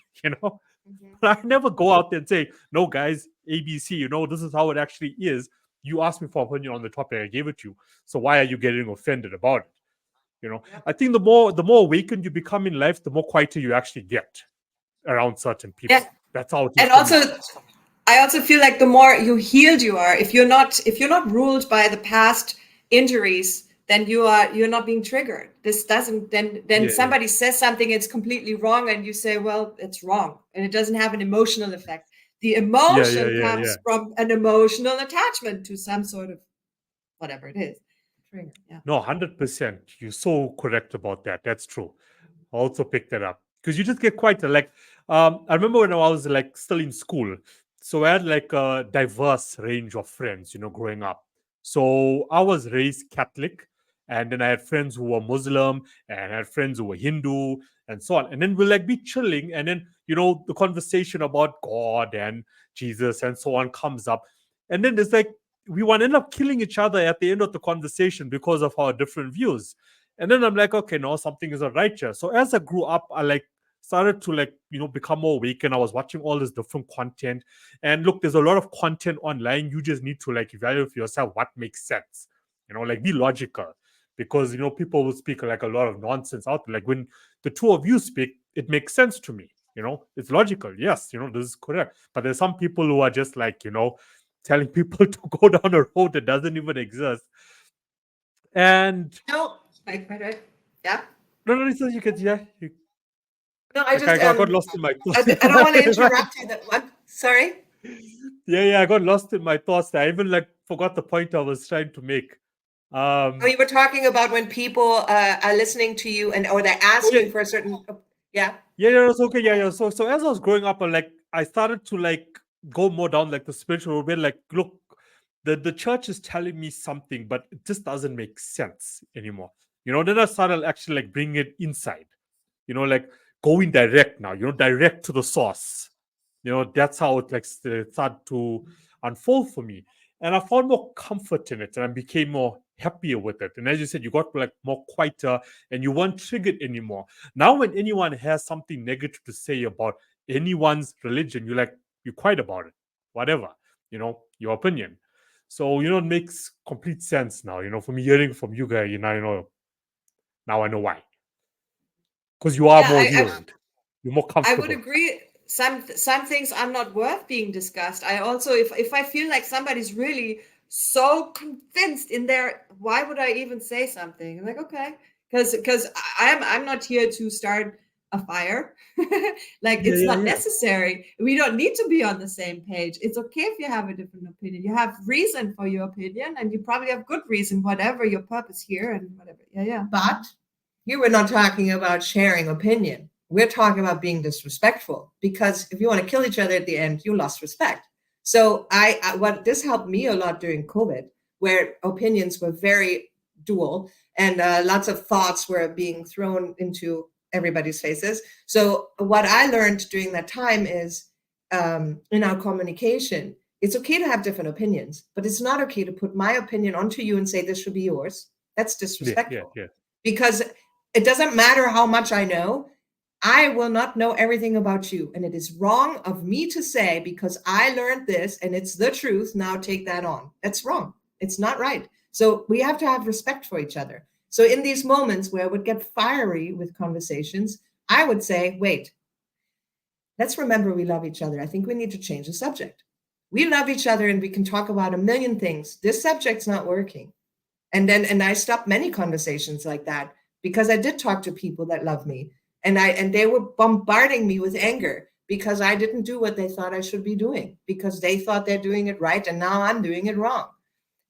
But I never go out there and say, no, guys, ABC, this is how it actually is. You asked me for opinion on the topic, I gave it to you. So why are you getting offended about it? I think the more awakened you become in life, the more quieter you actually get around certain people. Yeah. That's how it is. And also, I also feel like the more you healed you are, if you're not ruled by the past injuries, then you're not being triggered. This doesn't then somebody says something, it's completely wrong, and you say, well, it's wrong, and it doesn't have an emotional effect. The emotion comes from an emotional attachment to some sort of whatever it is. Yeah. No, 100%. You're so correct about that. That's true. I also picked that up because you just get quite I remember when I was still in school, so I had a diverse range of friends, growing up. So I was raised Catholic, and then I had friends who were Muslim, and I had friends who were Hindu, and so on. And then we'll be chilling, and then the conversation about God and Jesus and so on comes up, and then there's we want to end up killing each other at the end of the conversation because of our different views. And then I'm like, okay, no, something isn't right here. So as I grew up, I started to become more awake, and I was watching all this different content. And look, there's a lot of content online. You just need to evaluate for yourself what makes sense. Be logical, because people will speak a lot of nonsense out there. When the two of you speak, it makes sense to me. It's logical. Yes, this is correct. But there's some people who are just telling people to go down a road that doesn't even exist. And no, yeah. No, you can, yeah. No, I got lost in my thoughts. I don't want to interrupt you. That one. Sorry. Yeah, I got lost in my thoughts. I even forgot the point I was trying to make. You were talking about when people are listening to you or they're asking for a certain. Yeah. Yeah, it's okay. Yeah. So as I was growing up, I started to go more down the spiritual road. Look, the church is telling me something, but it just doesn't make sense anymore. Then I started actually bringing it inside. Going direct now. Direct to the source. That's how it started to unfold for me, and I found more comfort in it, and I became more happier with it. And as you said, you got more quieter, and you weren't triggered anymore. Now, when anyone has something negative to say about anyone's religion, you're quiet about it. Whatever, your opinion. So it makes complete sense now. For me hearing from you guys, now I know why. Because you are more healed. You're more comfortable. I would agree. Some things are not worth being discussed. I also, if I feel like somebody's really so convinced in their, why would I even say something? I'm like, okay, because I'm not here to start a fire. Like it's not necessary. We don't need to be on the same page. It's okay if you have a different opinion. You have reason for your opinion, and you probably have good reason, whatever your purpose here and whatever. But here we're not talking about sharing opinion. We're talking about being disrespectful, because if you want to kill each other at the end, you lost respect. So what this helped me a lot during COVID, where opinions were very dual and lots of thoughts were being thrown into everybody's faces. So what I learned during that time is in our communication, it's okay to have different opinions, but it's not okay to put my opinion onto you and say this should be yours. That's disrespectful. Because it doesn't matter how much I know. I will not know everything about you. And it is wrong of me to say, because I learned this and it's the truth, now take that on. That's wrong. It's not right. So we have to have respect for each other. So in these moments where I would get fiery with conversations, I would say, wait, let's remember we love each other. I think we need to change the subject. We love each other and we can talk about a million things. This subject's not working. And I stopped many conversations like that, because I did talk to people that love me. And they were bombarding me with anger because I didn't do what they thought I should be doing, because they thought they're doing it right and now I'm doing it wrong.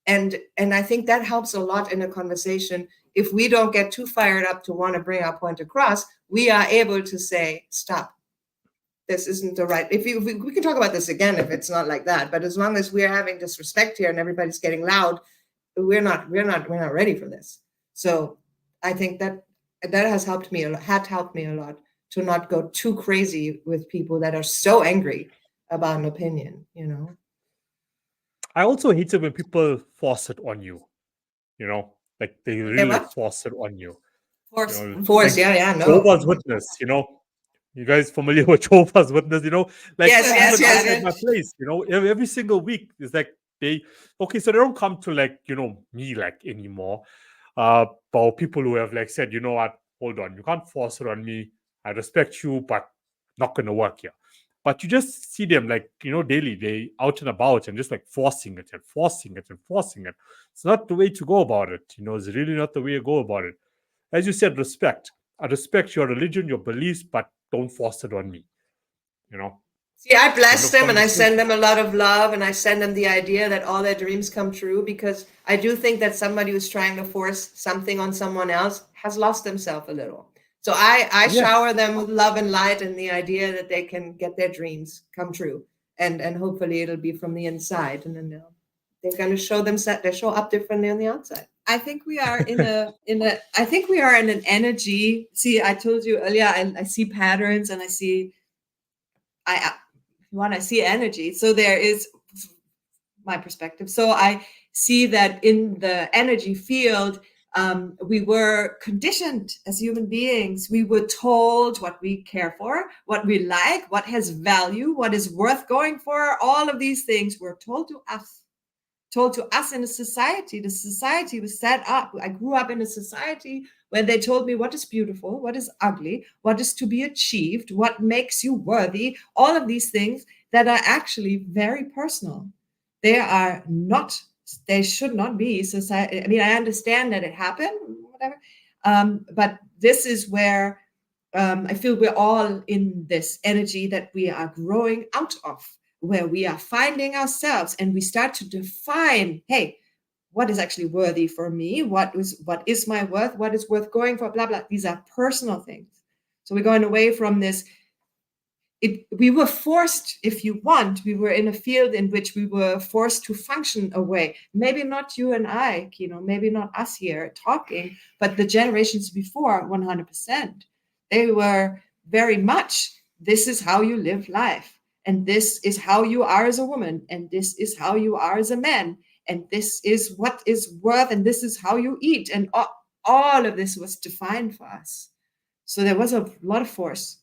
And I think that helps a lot in a conversation. If we don't get too fired up to want to bring our point across, we are able to say, stop. This isn't the right. If we can talk about this again if it's not like that. But as long as we're having disrespect here and everybody's getting loud, we're not ready for this. So I think that has helped me a lot to not go too crazy with people that are so angry about an opinion, you know. I also hate it when people force it on you, you know, like they really force it on you. Force, like yeah, no. Jehovah's Witness, you know. You guys familiar with Jehovah's Witness, you know? Like, yes. At my place, you know, every single week is like so they don't come to like, you know, me like anymore. But people who have like said, you know what, hold on, you can't force it on me. I respect you, but not gonna work here. But you just see them like, you know, daily, they out and about and just like forcing it. It's not the way to go about it. You know, it's really not the way to go about it. As you said, respect. I respect your religion, your beliefs, but don't force it on me. You know? See, I bless them and I send them a lot of love, and I send them the idea that all their dreams come true, because I do think that somebody who's trying to force something on someone else has lost themselves a little. So I shower them with love and light and the idea that they can get their dreams come true. And hopefully it'll be from the inside, and then they're going to show up differently on the outside. I think we are in an energy. See, I told you earlier, I see patterns and I see energy. So there is my perspective. So I see that in the energy field, we were conditioned as human beings. We were told what we care for, what we like, what has value, what is worth going for. All of these things were told to us in a society. The society was set up. I grew up in a society where they told me what is beautiful, what is ugly, what is to be achieved, what makes you worthy, all of these things that are actually very personal. They should not be society. I mean, I understand that it happened, whatever. But this is where I feel we're all in this energy that we are growing out of, where we are finding ourselves and we start to define, hey, what is actually worthy for me? What is my worth? What is worth going for? Blah, blah. These are personal things. So we're going away from this. We were forced, if you want, we were in a field in which we were forced to function away. Maybe not you and I, maybe not us here talking, but the generations before, 100%. They were very much, this is how you live life. And this is how you are as a woman. And this is how you are as a man. And this is what is worth. And this is how you eat. And all of this was defined for us. So there was a lot of force.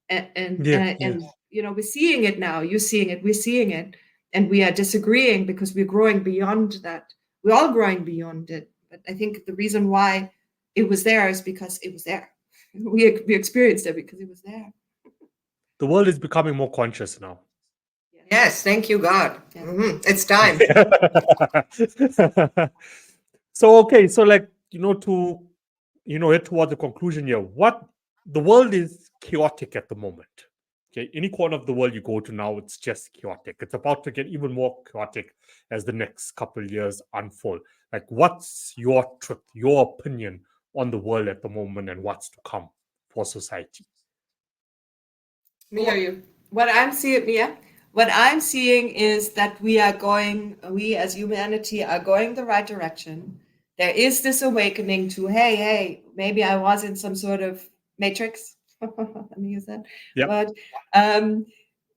And we're seeing it now. You're seeing it. We're seeing it. And we are disagreeing because we're growing beyond that. We're all growing beyond it. But I think the reason why it was there is because it was there. We experienced it because it was there. The world is becoming more conscious now. Yes, thank you, God. Yeah. Mm-hmm. It's time. So, okay. So, like, to head towards the conclusion here. The world is chaotic at the moment. Okay, any corner of the world you go to now, it's just chaotic. It's about to get even more chaotic as the next couple of years unfold. Like, what's your truth, your opinion on the world at the moment, and what's to come for society? Me or you? What I'm seeing, Mia, what I'm seeing is that we as humanity are going the right direction. There is this awakening to, hey, maybe I was in some sort of matrix. Let me use that. Yep.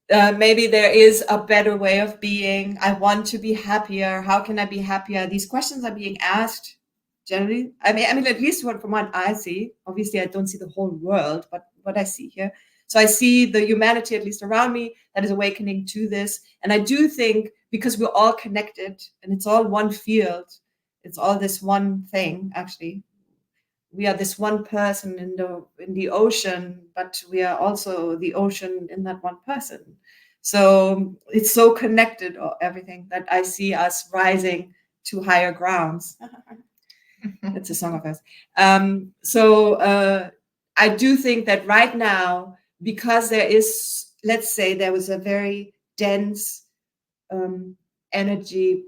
But maybe there is a better way of being. I want to be happier. How can I be happier? These questions are being asked generally. I mean, at least from what I see. Obviously, I don't see the whole world, but what I see here. So I see the humanity, at least around me, that is awakening to this. And I do think, because we're all connected and it's all one field, it's all this one thing, actually. We are this one person in the ocean, but we are also the ocean in that one person. So it's so connected, everything, that I see us rising to higher grounds. It's a song of us. So I do think that right now, because there is, let's say, there was a very dense energy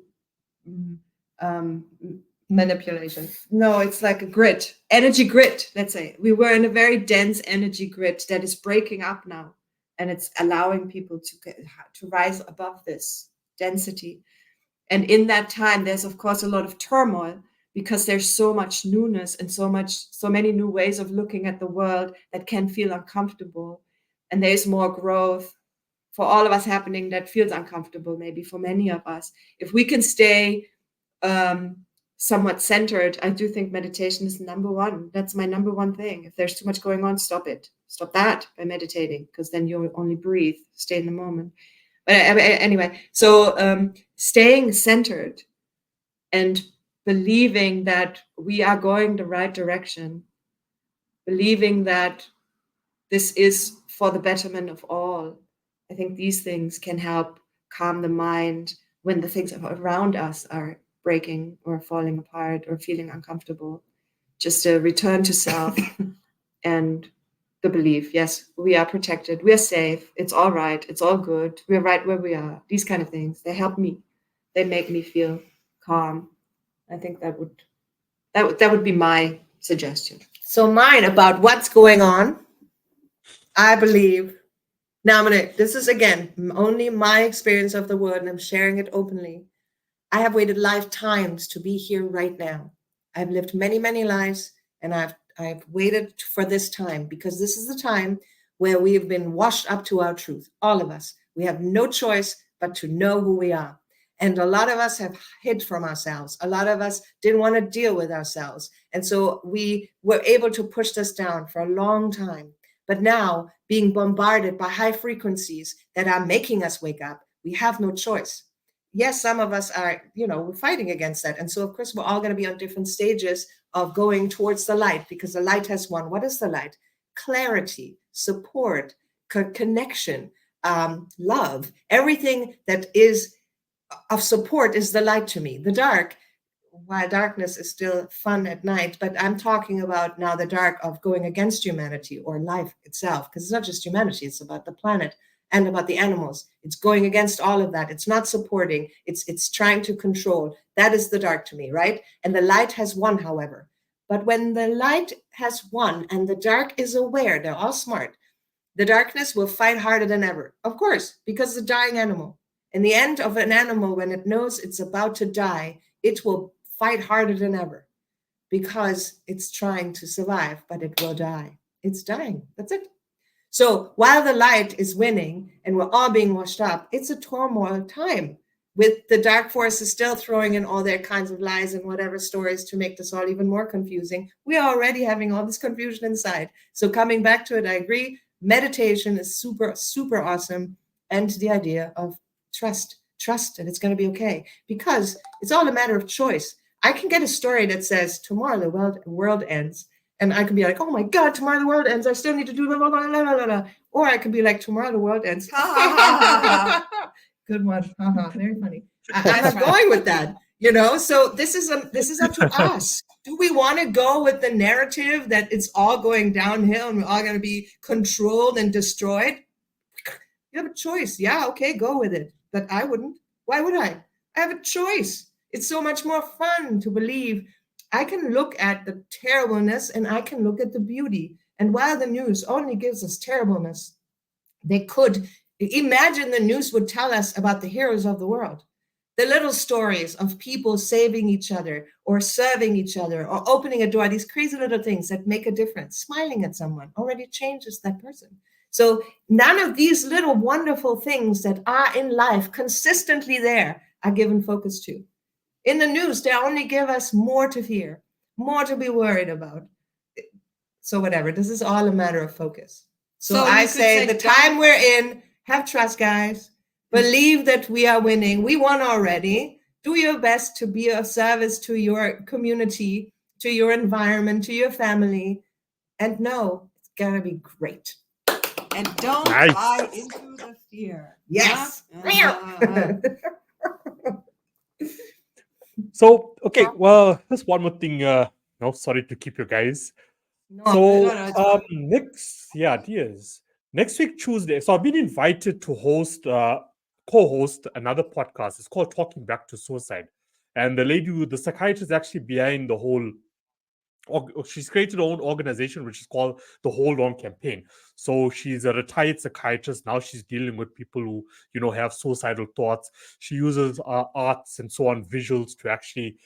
Manipulation. No, it's like a energy grid. Let's say we were in a very dense energy grid that is breaking up now, and it's allowing people to rise above this density. And in that time, there's of course a lot of turmoil, because there's so much newness and so many new ways of looking at the world that can feel uncomfortable. And there's more growth for all of us happening that feels uncomfortable, maybe for many of us. If we can stay somewhat centered, I do think meditation is number one. That's my number one thing. If there's too much going on, stop it. Stop that by meditating, because then you'll only breathe, stay in the moment. But anyway, so staying centered and believing that we are going the right direction, believing that this is for the betterment of all. I think these things can help calm the mind when the things around us are breaking or falling apart or feeling uncomfortable. Just a return to self and the belief, yes, we are protected, we are safe, it's all right, it's all good, we're right where we are. These kind of things, they help me. They make me feel calm. I think that would be my suggestion. So mine, about what's going on, I believe, now this is again only my experience of the word, and I'm sharing it openly. I have waited lifetimes to be here right now. I've lived many, many lives, and I've waited for this time, because this is the time where we have been washed up to our truth. All of us, we have no choice but to know who we are. And a lot of us have hid from ourselves. A lot of us didn't want to deal with ourselves. And so we were able to push this down for a long time. But now, being bombarded by high frequencies that are making us wake up, we have no choice. Yes, some of us are, we're fighting against that. And so, of course, we're all going to be on different stages of going towards the light, because the light has won. What is the light? Clarity, support, connection, love. Everything that is of support is the light to me. The dark, while darkness is still fun at night, but I'm talking about now the dark of going against humanity or life itself, because it's not just humanity, it's about the planet and about the animals. It's going against all of that. It's not supporting, it's trying to control. That is the dark to me, right? And the light has won, however. But when the light has won and the dark is aware, they're all smart, the darkness will fight harder than ever. Of course, because it's a dying animal. In the end of an animal, when it knows it's about to die, it will fight harder than ever, because it's trying to survive, but it will die. It's dying. That's it. So while the light is winning and we're all being washed up, it's a turmoil time, with the dark forces still throwing in all their kinds of lies and whatever stories to make this all even more confusing. We are already having all this confusion inside. So coming back to it, I agree. Meditation is super, super awesome. And the idea of trust that it's going to be okay, because it's all a matter of choice. I can get a story that says tomorrow the world ends, and I can be like, oh my God, tomorrow the world ends, I still need to do blah, blah, blah, blah, blah, blah. Or I can be like, tomorrow the world ends. Good one. Very funny. I'm not going with that, So this is up to us. Do we want to go with the narrative that it's all going downhill and we're all going to be controlled and destroyed? You have a choice. Yeah, okay, go with it. But I wouldn't. Why would I? I have a choice. It's so much more fun to believe I can look at the terribleness and I can look at the beauty. And while the news only gives us terribleness, they could imagine the news would tell us about the heroes of the world. The little stories of people saving each other or serving each other or opening a door, these crazy little things that make a difference. Smiling at someone already changes that person. So none of these little wonderful things that are in life consistently there are given focus to. In the news, they only give us more to fear, more to be worried about. So whatever, this is all a matter of focus. So I say the time we're in, have trust, guys. Believe that we are winning. We won already. Do your best to be of service to your community, to your environment, to your family. And know it's going to be great. And don't buy into the fear. Yes. So, okay, well, there's one more thing. No, sorry to keep you guys. Next week, Tuesday. So I've been invited to co-host another podcast. It's called Talking Back to Suicide. And the psychiatrist actually behind the whole, she's created her own organization, which is called the Hold On Campaign. So she's a retired psychiatrist. Now she's dealing with people who, have suicidal thoughts. She uses arts and so on, visuals to actually,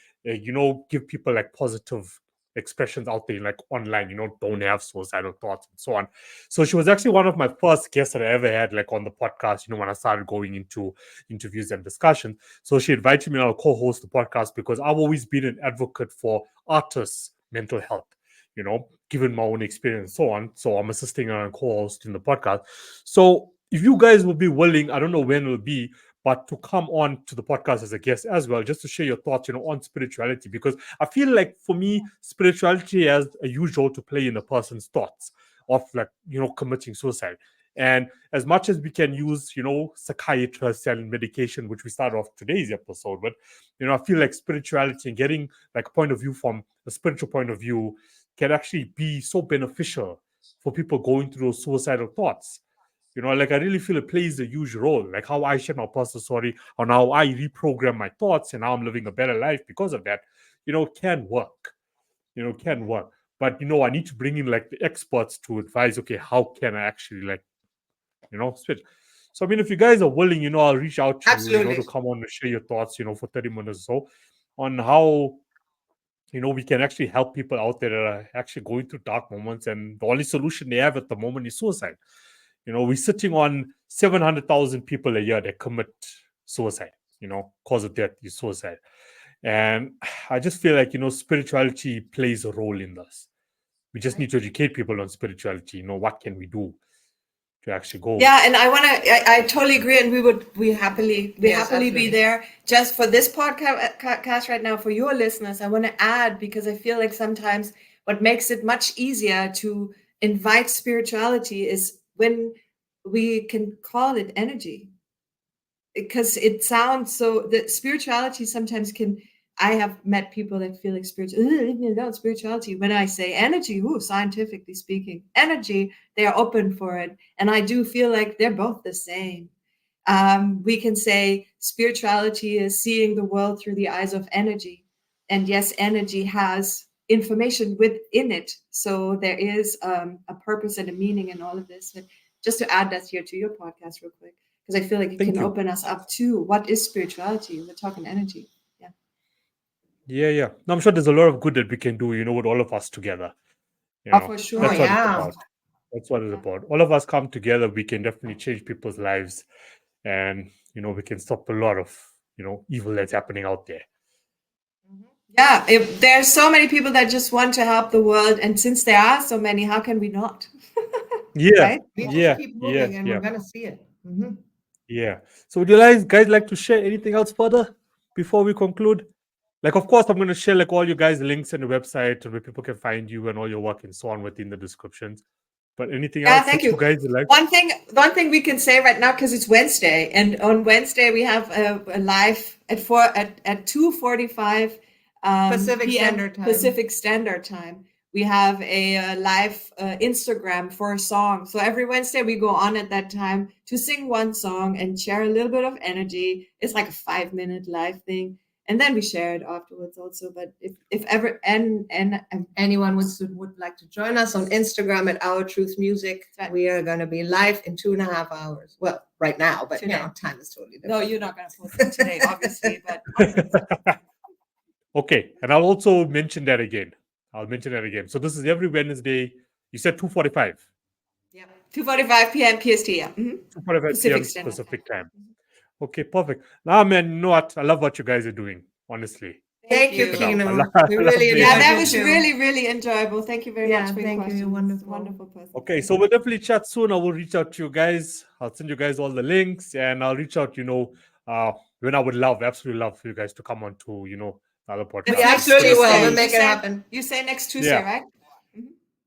give people like positive expressions out there, like online, don't have suicidal thoughts and so on. So she was actually one of my first guests that I ever had, like on the podcast, when I started going into interviews and discussions. So she invited me to co-host the podcast because I've always been an advocate for artists' mental health, given my own experience and so on. So I'm assisting her and co-hosting the podcast. So if you guys will be willing, I don't know when it'll be, but to come on to the podcast as a guest as well, just to share your thoughts, on spirituality, because I feel like for me, spirituality has a huge role to play in a person's thoughts of like, committing suicide. And as much as we can use, psychiatrists and medication, which we started off today's episode with, I feel like spirituality and getting like a point of view from a spiritual point of view can actually be so beneficial for people going through those suicidal thoughts. Like I really feel it plays a huge role, like how I share my personal story, on how I reprogram my thoughts and how I'm living a better life because of that, can work, can work. But, I need to bring in like the experts to advise, okay, how can I actually like, switch? So, I mean, if you guys are willing, I'll reach out to you, to come on and share your thoughts, for 30 minutes or so on how, we can actually help people out there that are actually going through dark moments. And the only solution they have at the moment is suicide. We're sitting on 700,000 people a year that commit suicide, cause of death is suicide. And I just feel like, spirituality plays a role in this. We just need to educate people on spirituality. What can we do to actually go? Yeah, and I totally agree. And we happily be there. Just for this podcast right now, for your listeners, I want to add, because I feel like sometimes what makes it much easier to invite spirituality is when we can call it energy, because it sounds so, the spirituality sometimes can, I have met people that feel like spirituality. When I say energy, scientifically speaking, energy, they are open for it. And I do feel like they're both the same. We can say spirituality is seeing the world through the eyes of energy. And yes, energy has information within it. So there is a purpose and a meaning in all of this. But just to add that here to your podcast real quick, because I feel like it can open us up to what is spirituality. We're talking energy. Yeah. No, I'm sure there's a lot of good that we can do, with all of us together. For sure. That's what it's about. That's what it's about. All of us come together, we can definitely change people's lives. And, we can stop a lot of, evil that's happening out there. Yeah, if there's so many people that just want to help the world, and since there are so many, how can we not? Yeah, right? We just keep moving, and we're gonna see it. Yeah. So would you guys like to share anything else further before we conclude? Like, of course, I'm going to share like all you guys' links and the website where people can find you and all your work and so on within the descriptions. But anything else thank you guys like? One thing we can say right now, because it's Wednesday, and on Wednesday we have a live at 2:45 Pacific Standard Time. Pacific Standard Time. We have a live Instagram for a song. So every Wednesday we go on at that time to sing one song and share a little bit of energy. It's like a 5-minute live thing. And then we share it afterwards also. But if ever anyone would like to join us on Instagram at OURTRUTH Music, we are going to be live in 2.5 hours. Well, right now, but time is totally different. No, you're not going to post it today, obviously. But okay, and I'll also mention that again. So this is every Wednesday. You said 2:45. Yeah, 2:45 p.m. PST. Yeah, 2:45 p.m. Pacific time. Okay, perfect. Nah, man, you know what? I love what you guys are doing. Honestly. Thank you, Kino. We really, that was really, really enjoyable. Thank you very much for your questions. You're wonderful. Wonderful person. Okay, so we'll definitely chat soon. I will reach out to you guys. I'll send you guys all the links, and I'll reach out. When I would absolutely love for you guys to come on to the other podcast. We absolutely will. We'll make it happen. You say next Tuesday, right?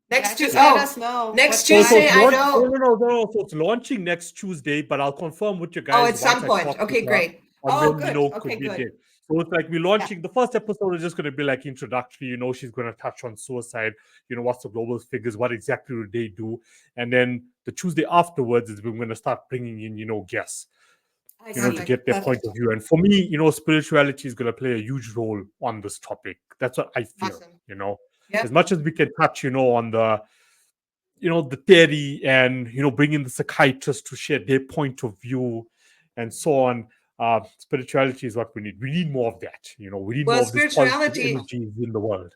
Next Tuesday. Let us know. Next Tuesday, I know. No. So it's launching next Tuesday, but I'll confirm with you guys. Oh, at some point. Okay, great. Good. Okay, good. So it's like we're launching. The first episode is just going to be like introductory. She's going to touch on suicide. What's the global figures? What exactly do they do? And then the Tuesday afterwards is we're going to start bringing in, guests. To get their point of view. And for me, spirituality is going to play a huge role on this topic. That's what I feel, Awesome. As much as we can touch, on the, the theory and, bring in the psychiatrists to share their point of view and so on. Spirituality is what we need. We need more of that. We need more of this positive energy in the world.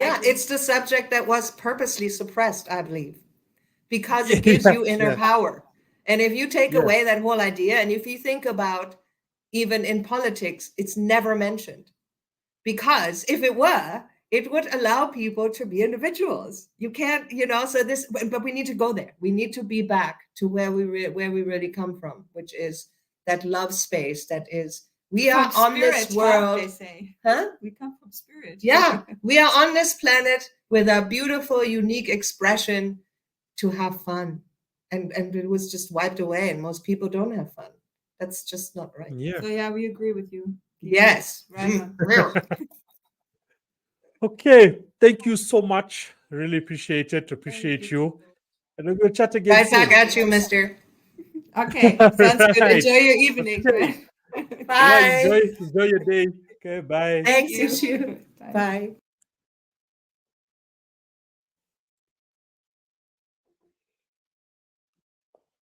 Yeah, it's the subject that was purposely suppressed, I believe, because it gives you inner power. And if you take away that whole idea, and if you think about even in politics, it's never mentioned. Because if it were, it would allow people to be individuals. You can't, but we need to go there. We need to be back to where we really come from, which is that love space that is, we are on this world. They say. Huh? We come from spirit. Yeah, we are on this planet with a beautiful, unique expression to have fun. And it was just wiped away, and most people don't have fun. That's just not right. Yeah. So we agree with you. Yes. Right. Okay. Thank you so much. Really appreciate it. Appreciate you. And we're going to chat again. Right back at you, mister. Okay. Sounds good. Enjoy your evening. Bye. Enjoy your day. Okay. Bye. Thanks, you too. Bye.